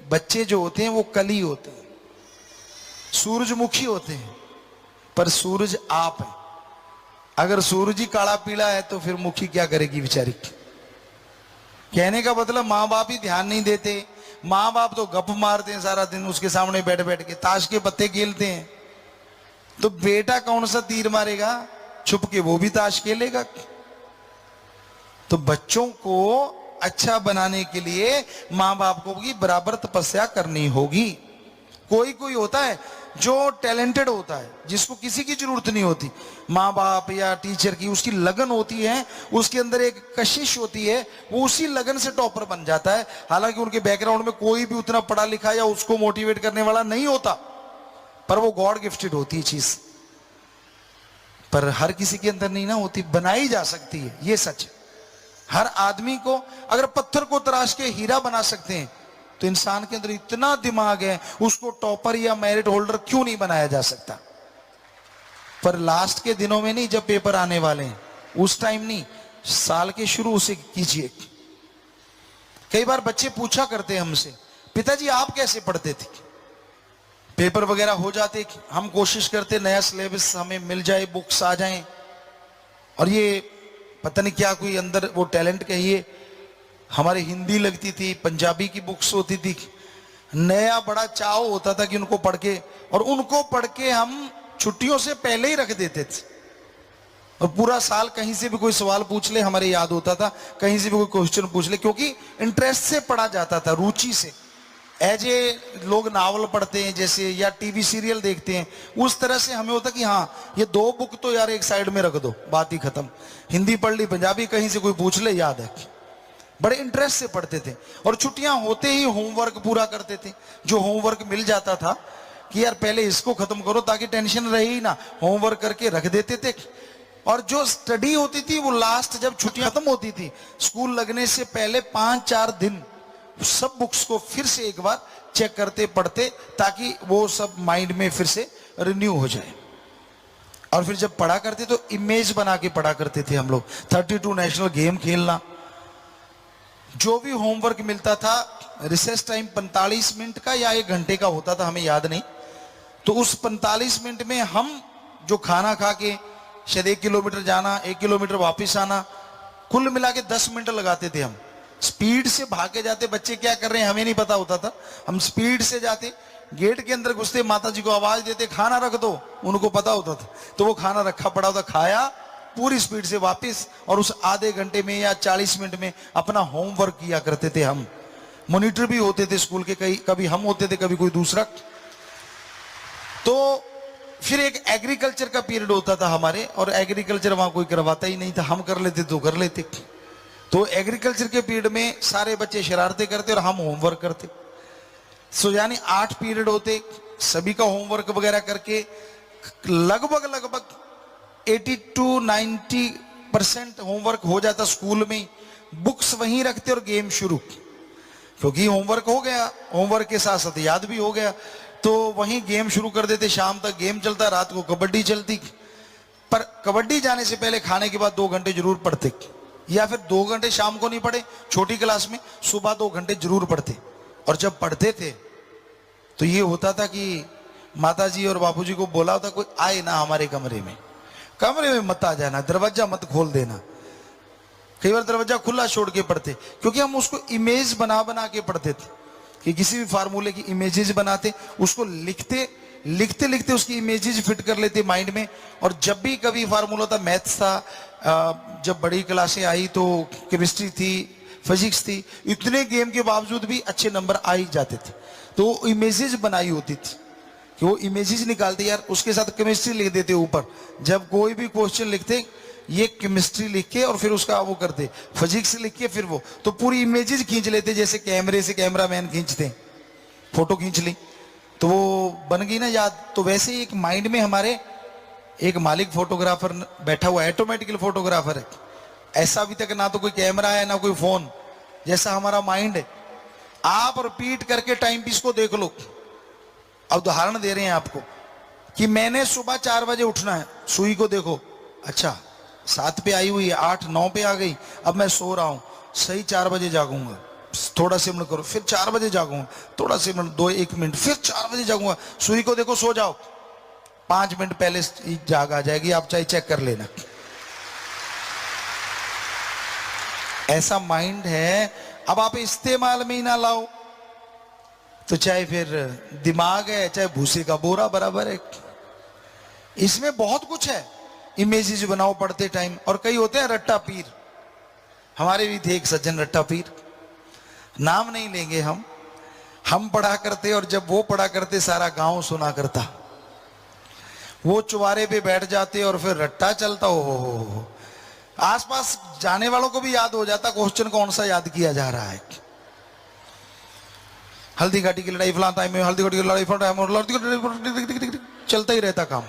बच्चे जो होते हैं वो कली होते हैं, सूरजमुखी होते हैं, पर सूरज आप है। अगर सूरज ही काला पीला है तो फिर मुखी क्या करेगी बेचारी। कहने का मतलब माँ बाप ही ध्यान नहीं देते। माँ बाप तो गप मारते हैं सारा दिन, उसके सामने बैठ बैठ के ताश के पत्ते खेलते हैं। तो बेटा कौन सा तीर मारेगा, छुप के वो भी ताश खेलेगा। तो बच्चों को अच्छा बनाने के लिए माँ बाप को भी बराबर तपस्या करनी होगी। कोई कोई होता है जो टैलेंटेड होता है, जिसको किसी की जरूरत नहीं होती, माँ बाप या टीचर की, उसकी लगन होती है, उसके अंदर एक कशिश होती है, वो उसी लगन से टॉपर बन जाता है। हालांकि उनके बैकग्राउंड में कोई भी उतना पढ़ा लिखा या उसको मोटिवेट करने वाला नहीं होता, पर वो गॉड गिफ्टेड होती है चीज। पर हर किसी के अंदर नहीं ना होती, बनाई जा सकती है, ये सच है। हर आदमी को अगर पत्थर को तराश के हीरा बना सकते हैं, तो इंसान के अंदर इतना दिमाग है, उसको टॉपर या मेरिट होल्डर क्यों नहीं बनाया जा सकता। पर लास्ट के दिनों में नहीं, जब पेपर आने वाले हैं उस टाइम नहीं, साल के शुरू से कीजिए। कई बार बच्चे पूछा करते हैं हमसे, पिताजी आप कैसे पढ़ते थे। पेपर वगैरह हो जाते, हम कोशिश करते नया सिलेबस हमें मिल जाए, बुक्स आ जाएं, और ये पता नहीं क्या कोई अंदर वो टैलेंट कहिए। हमारे हिंदी लगती थी, पंजाबी की बुक्स होती थी, नया बड़ा चाव होता था कि उनको पढ़ के, और उनको पढ़ के हम छुट्टियों से पहले ही रख देते थे। और पूरा साल कहीं से भी कोई सवाल पूछ ले हमारे याद होता था, कहीं से भी कोई क्वेश्चन पूछ ले, क्योंकि इंटरेस्ट से पढ़ा जाता था, रुचि से। एज ए लोग नावल पढ़ते हैं जैसे, या टीवी सीरियल देखते हैं, उस तरह से हमें होता कि हाँ ये दो बुक तो यार एक साइड में रख दो, बात ही खत्म। हिंदी पढ़ ली, पंजाबी कहीं से कोई पूछ ले याद है। बड़े इंटरेस्ट से पढ़ते थे, और छुट्टियां होते ही होमवर्क पूरा करते थे। जो होमवर्क मिल जाता था कि यार पहले इसको खत्म करो ताकि टेंशन रहे ही ना, होमवर्क करके रख देते थे। और जो स्टडी होती थी वो लास्ट जब छुट्टियां खत्म होती थी, स्कूल लगने से पहले 5-4 दिन सब बुक्स को फिर से एक बार चेक करते, पढ़ते, ताकि वो सब माइंड में फिर से रिन्यू हो जाए। और फिर जब पढ़ा करते तो इमेज बना के पढ़ा करते थे हम लोग। 32 नेशनल गेम खेलना, जो भी होमवर्क मिलता था, रिसेस टाइम 45 मिनट का या 1 घंटे का होता था, हमें याद नहीं। तो उस 45 मिनट में हम जो खाना खा के शायद 1 किलोमीटर जाना, 1 किलोमीटर वापस आना, कुल मिला के 10 मिनट लगाते थे हम। स्पीड से भागे जाते, बच्चे क्या कर रहे हैं हमें नहीं पता होता था, हम स्पीड से जाते, गेट के अंदर घुसते, माता जी को आवाज देते खाना रख दो, उनको पता होता था, तो वो खाना रखा पड़ा होता, खाया, पूरी स्पीड से वापस, और उस आधे घंटे में या 40 मिनट में अपना होमवर्क किया करते थे हम। मॉनिटर भी होते थे स्कूल के, कभी हम होते थे, कभी कोई दूसरा। तो फिर एक एग्रीकल्चर का पीरियड होता था हमारे, और एग्रीकल्चर वहां कोई करवाता ही नहीं था, हम कर लेते तो कर लेते। तो एग्रीकल्चर के पीरियड में सारे बच्चे शरारतें करते और हम होमवर्क करते। सो यानी 8 पीरियड होते, सभी का होमवर्क वगैरह करके लगभग 80 to 90% होमवर्क हो जाता स्कूल में। बुक्स वहीं रखते और गेम शुरू, क्योंकि होमवर्क हो गया, होमवर्क के साथ साथ याद भी हो गया, तो वहीं गेम शुरू कर देते। शाम तक गेम चलता, रात को कबड्डी चलती। पर कबड्डी जाने से पहले खाने के बाद 2 घंटे जरूर पढ़ते, या फिर 2 घंटे शाम को नहीं पढ़े, छोटी क्लास में सुबह 2 घंटे जरूर पढ़ते। और जब पढ़ते थे तो ये होता था कि माताजी और बापूजी को बोला होता कोई आए ना हमारे कमरे में मत आ जाना, दरवाजा मत खोल देना। कई बार दरवाजा खुला छोड़ के पढ़ते, क्योंकि हम उसको इमेज बना बना के पढ़ते थे, कि किसी भी फार्मूले की इमेजेस बनाते, उसको लिखते लिखते उसकी इमेजेस फिट कर लेते माइंड में। और जब भी कभी फार्मूला था, मैथ्स था, जब बड़ी क्लासें आई तो केमिस्ट्री थी, फिजिक्स थी, इतने गेम के बावजूद भी अच्छे नंबर आ ही जाते थे। तो इमेजेस बनाई होती थी कि वो इमेजेस निकालते, यार उसके साथ केमिस्ट्री लिख देते ऊपर। जब कोई भी क्वेश्चन लिखते, ये केमिस्ट्री लिख के और फिर उसका वो करते, फिजिक्स लिख के, फिर वो तो पूरी इमेजेस खींच लेते, जैसे कैमरे से कैमरामैन खींचते, फोटो खींच ली। तो वो बन गई ना याद। तो वैसे ही एक माइंड में हमारे एक मालिक फोटोग्राफर बैठा हुआ, ऑटोमेटिकल फोटोग्राफर है। ऐसा अभी तक ना तो कोई कैमरा है ना कोई फोन, जैसा हमारा माइंड है। आप रिपीट करके टाइम पीस को देख लो। अब उदाहरण दे रहे हैं आपको कि मैंने सुबह 4 बजे उठना है, सुई को देखो, अच्छा 7 पे आई हुई है, 8 9 पे आ गई, अब मैं सो रहा हूं, सही 4 बजे जागूंगा, थोड़ा सिमरण करो, फिर 4 बजे जागूंगा, थोड़ा सिमरण 1 मिनट, फिर 4 बजे जागूंगा, सुई को देखो, सो जाओ, 5 मिनट पहले जाग आ जाएगी, आप चाहे चेक कर लेना। ऐसा माइंड है। अब आप इस्तेमाल में ही ना लाओ तो चाहे फिर दिमाग है चाहे भूसे का बोरा बराबर है। इसमें बहुत कुछ है, इमेजेस बनाओ पढ़ते टाइम। और कई होते हैं रट्टा पीर, हमारे भी थे एक सज्जन रट्टा पीर, नाम नहीं लेंगे हम पढ़ा करते, और जब वो पढ़ा करते सारा गांव सुना करता। वो चुबारे पे बैठ जाते और फिर रट्टा चलता, हो आसपास जाने वालों को भी याद हो जाता क्वेश्चन कौन सा याद किया जा रहा है। हल्दी घाटी की लड़ाई फलां टाइम में, हल्दी घाटी की लड़ाई फलां टाइम में, चलता ही रहता काम।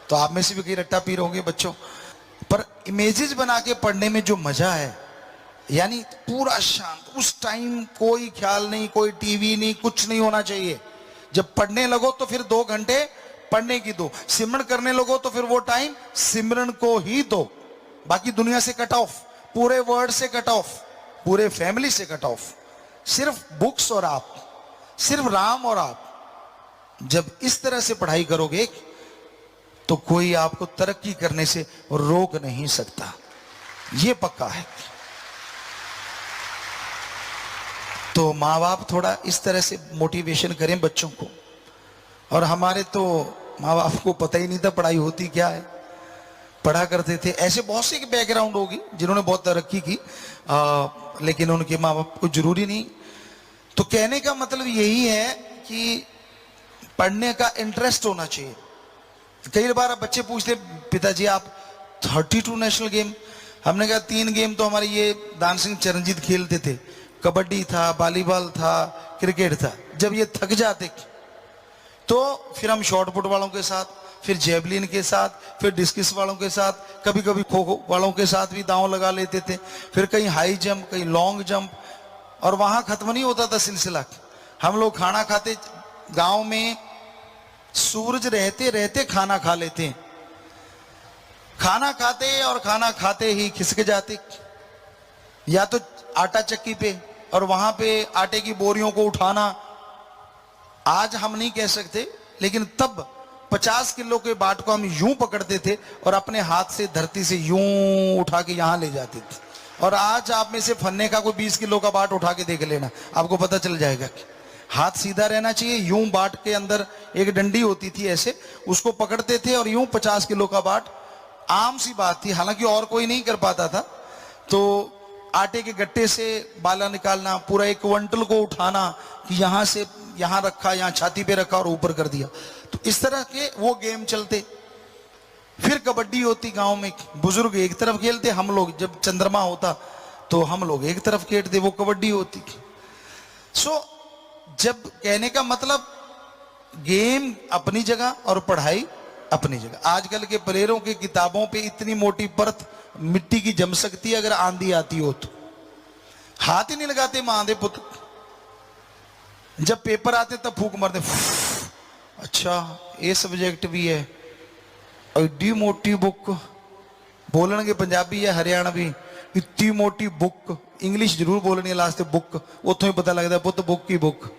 तो आप में से भी कई रट्टा पीर होंगे बच्चों। पर इमेजेस बना के पढ़ने में जो मजा है, यानी पूरा शांत, उस टाइम कोई ख्याल नहीं, कोई टीवी नहीं, कुछ नहीं होना चाहिए। जब पढ़ने लगो तो फिर 2 घंटे पढ़ने की दो, सिमरण करने लगो तो फिर वो टाइम सिमरण को ही दो। बाकी दुनिया से कट ऑफ, पूरे वर्ल्ड से कट ऑफ, पूरे फैमिली से कट ऑफ, सिर्फ बुक्स और आप, सिर्फ राम और आप। जब इस तरह से पढ़ाई करोगे तो कोई आपको तरक्की करने से रोक नहीं सकता, ये पक्का है। तो माँ बाप थोड़ा इस तरह से मोटिवेशन करें बच्चों को। और हमारे तो माँ बाप को पता ही नहीं था पढ़ाई होती क्या है, पढ़ा करते थे। ऐसे बहुत से बैकग्राउंड होगी जिन्होंने बहुत तरक्की की, लेकिन उनके माँ बाप को जरूरी नहीं। तो कहने का मतलब यही है कि पढ़ने का इंटरेस्ट होना चाहिए। कई बार अब बच्चे पूछते पिताजी आप 32 नेशनल गेम, हमने कहा 3 गेम तो हमारे ये दान सिंह चरणजीत खेलते थे, कबड्डी था, वॉलीबॉल था, क्रिकेट था। जब ये थक जाते तो फिर हम शॉर्ट पुट वालों के साथ, फिर जेवलिन के साथ, फिर डिस्कस वालों के साथ, कभी कभी खो खो वालों के साथ भी दांव लगा लेते थे। फिर कहीं हाई जंप, कहीं लॉन्ग जंप, और वहां खत्म नहीं होता था सिलसिला। हम लोग खाना खाते, गांव में सूरज रहते रहते खाना खा लेते, खाना खाते और खाना खाते ही खिसक जाते, या तो आटा चक्की पे, और वहां पे आटे की बोरियों को उठाना। आज हम नहीं कह सकते, लेकिन तब 50 किलो के बाट को हम यूं पकड़ते थे और अपने हाथ से धरती से यूं उठा के यहां ले जाते थे। और आज आप में से फन्ने का कोई 20 किलो का बाट उठा के देख लेना, आपको पता चल जाएगा। हाथ सीधा रहना चाहिए। यूं बाट के अंदर एक डंडी होती थी, ऐसे उसको पकड़ते थे और यूं 50 किलो का बाट, आम सी बात थी, हालांकि और कोई नहीं कर पाता था। तो आटे के गट्टे से बाला निकालना, पूरा 1 क्विंटल को उठाना, कि यहां से यहां रखा, यहां छाती पे रखा और ऊपर कर दिया। तो इस तरह के वो गेम चलते। फिर कबड्डी होती गांव में, बुजुर्ग एक तरफ खेलते, हम लोग जब चंद्रमा होता तो हम लोग एक तरफ खेलते, वो कबड्डी होती। जब कहने का मतलब गेम अपनी जगह और पढ़ाई अपनी जगह। आजकल के प्लेयरों की किताबों पे इतनी मोटी परत मिट्टी की जम सकती है, अगर आंधी आती हो तो हाथ ही नहीं लगाते मां दे पुत्र। जब पेपर आते तब फूक मारते, अच्छा ये सब्जेक्ट भी है, एडी मोटी बुक, बोलने के पंजाबी है हरियाणवी, इतनी मोटी बुक, इंग्लिश जरूर बोलनी है लास्ट बुक, उतो ही पता लगता है पुत बुक की बुक,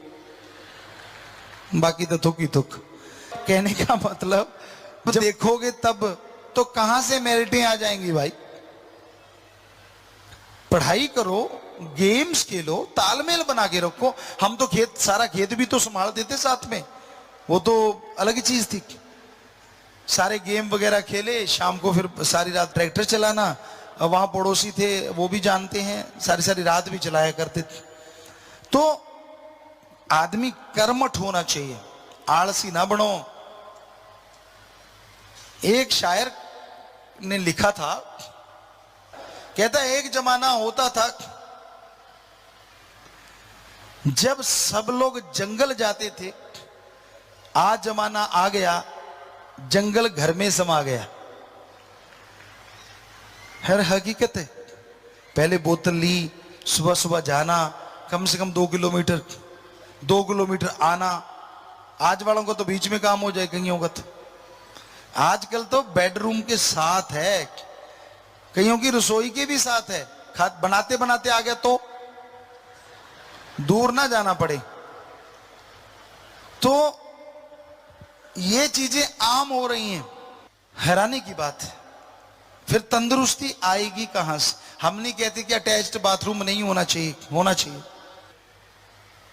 बाकी तो थुक ही थुक। कहने का मतलब जब देखोगे तब तो कहां से मेरिटें आ जाएंगी भाई। पढ़ाई करो, गेम्स खेलो, तालमेल बना के रखो। हम तो सारा खेत भी तो संभाल देते साथ में, वो तो अलग ही चीज थी। सारे गेम वगैरह खेले, शाम को फिर सारी रात ट्रैक्टर चलाना। वहां पड़ोसी थे वो भी जानते हैं, सारी सारी रात भी चलाया करते थे। तो आदमी कर्मठ होना चाहिए, आलसी ना बनो। एक शायर ने लिखा था, कहता है एक जमाना होता था जब सब लोग जंगल जाते थे, आज जमाना आ गया, जंगल घर में समा गया। हर हकीकत है। पहले बोतल ली, सुबह सुबह जाना, कम से कम 2 किलोमीटर आना। आज वालों को तो बीच में काम हो जाए कईयों का। तो आजकल तो बेडरूम के साथ है, कईयों की रसोई के भी साथ है। बनाते बनाते आ गया तो दूर ना जाना पड़े। तो ये चीजें आम हो रही हैं, हैरानी की बात है। फिर तंदुरुस्ती आएगी कहां से? हम नहीं कहते कि अटैच्ड बाथरूम नहीं होना चाहिए, होना चाहिए।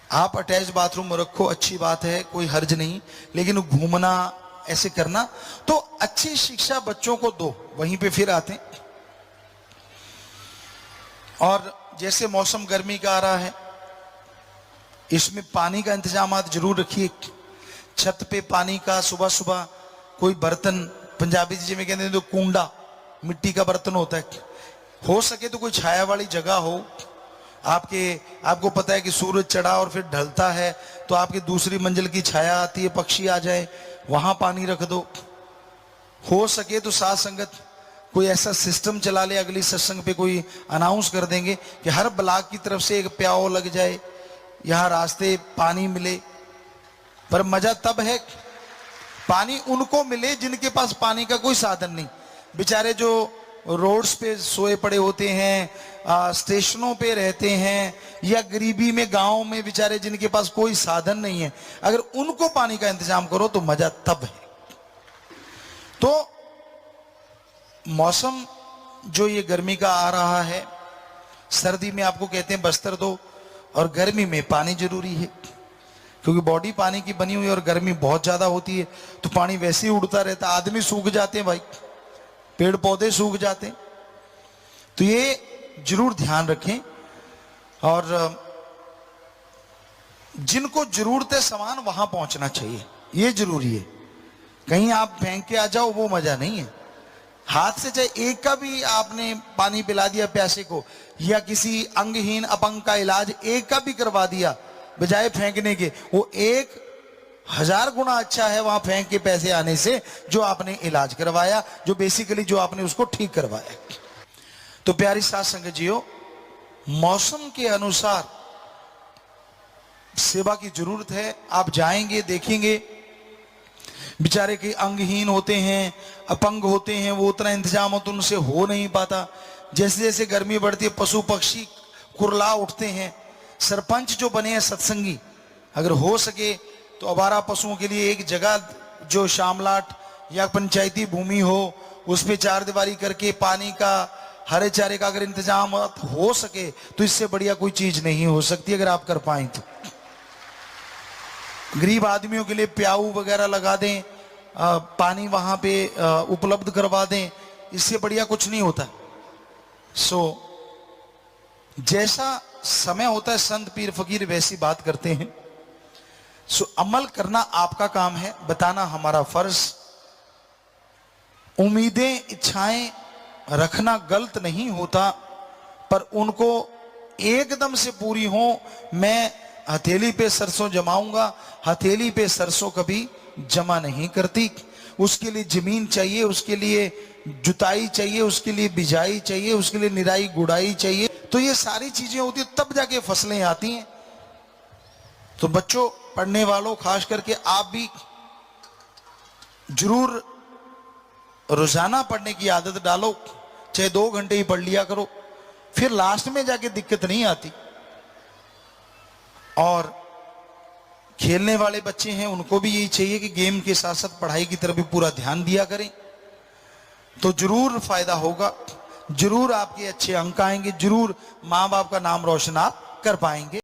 आप अटैच्ड बाथरूम रखो, अच्छी बात है, कोई हर्ज नहीं। लेकिन घूमना ऐसे करना, तो अच्छी शिक्षा बच्चों को दो। वहीं पे फिर आते हैं। और जैसे मौसम गर्मी का आ रहा है, इसमें पानी का इंतजाम जरूर रखिए। छत पे पानी का सुबह सुबह कोई बर्तन, पंजाबी जी में कहते हैं तो कूंडा, मिट्टी का बर्तन होता है, हो सके तो कोई छाया वाली जगह हो। आपको पता है कि सूरज चढ़ा और फिर ढलता है तो आपकी दूसरी मंजिल की छाया आती है, पक्षी आ जाए, वहां पानी रख दो। हो सके तो साथ संगत कोई ऐसा सिस्टम चला ले, अगली सत्संग पे कोई अनाउंस कर देंगे कि हर ब्लॉक की तरफ से एक प्याओ लग जाए, यहां रास्ते पानी मिले। पर मजा तब है पानी उनको मिले जिनके पास पानी का कोई साधन नहीं। बेचारे जो रोड्स पे सोए पड़े होते हैं, स्टेशनों पे रहते हैं, या गरीबी में गांव में बेचारे जिनके पास कोई साधन नहीं है, अगर उनको पानी का इंतजाम करो तो मजा तब है। तो मौसम जो ये गर्मी का आ रहा है, सर्दी में आपको कहते हैं बस्तर दो, और गर्मी में पानी जरूरी है, क्योंकि बॉडी पानी की बनी हुई है और गर्मी बहुत ज्यादा होती है। तो पानी वैसे ही उड़ता रहता, आदमी सूख जाते हैं भाई, पेड़ पौधे सूख जाते हैं। तो ये जरूर ध्यान रखें। और जिनको जरूरत है सामान, वहां पहुंचना चाहिए, ये जरूरी है। कहीं आप फेंक के आ जाओ, वो मजा नहीं है। हाथ से चाहे एक का भी आपने पानी पिला दिया प्यासे को, या किसी अंगहीन अपंग का इलाज एक का भी करवा दिया बजाय फेंकने के, वो 1000 गुना अच्छा है वहां फेंक के पैसे आने से, जो आपने इलाज करवाया, जो बेसिकली जो आपने उसको ठीक करवाया। तो प्यारी साथ संगत जियो, मौसम के अनुसार सेवा की जरूरत है। आप जाएंगे, देखेंगे बेचारे के अंगहीन होते हैं, अपंग होते हैं, वो उतना इंतजाम तो उनसे हो नहीं पाता। जैसे जैसे गर्मी बढ़ती है, पशु पक्षी कुरला उठते हैं। सरपंच जो बने हैं सत्संगी, अगर हो सके तो आवारा पशुओं के लिए एक जगह जो शामलाट या पंचायती भूमि हो, उस पे 4 दीवारी करके पानी का, हरे चारे का अगर इंतजाम हो सके तो इससे बढ़िया कोई चीज नहीं हो सकती, अगर आप कर पाए तो। गरीब आदमियों के लिए प्याऊ वगैरह लगा दें, पानी वहां पे उपलब्ध करवा दें, इससे बढ़िया कुछ नहीं होता। जैसा समय होता है, संत पीर फकीर वैसी बात करते हैं। अमल करना आपका काम है, बताना हमारा फर्ज। उम्मीदें, इच्छाएं रखना गलत नहीं होता, पर उनको एकदम से पूरी हो। मैं हथेली पे सरसों जमाऊंगा, हथेली पे सरसों कभी जमा नहीं करती। उसके लिए जमीन चाहिए, उसके लिए जुताई चाहिए, उसके लिए बिजाई चाहिए, उसके लिए निराई गुड़ाई चाहिए। तो ये सारी चीजें होती है, तब जाके फसलें आती हैं। तो बच्चों, पढ़ने वालों, खास करके आप भी जरूर रोजाना पढ़ने की आदत डालो, चाहे 2 घंटे ही पढ़ लिया करो, फिर लास्ट में जाके दिक्कत नहीं आती। और खेलने वाले बच्चे हैं, उनको भी यही चाहिए कि गेम के साथ साथ पढ़ाई की तरफ भी पूरा ध्यान दिया करें, तो जरूर फायदा होगा, जरूर आपके अच्छे अंक आएंगे, जरूर माँ बाप का नाम रोशन आप कर पाएंगे।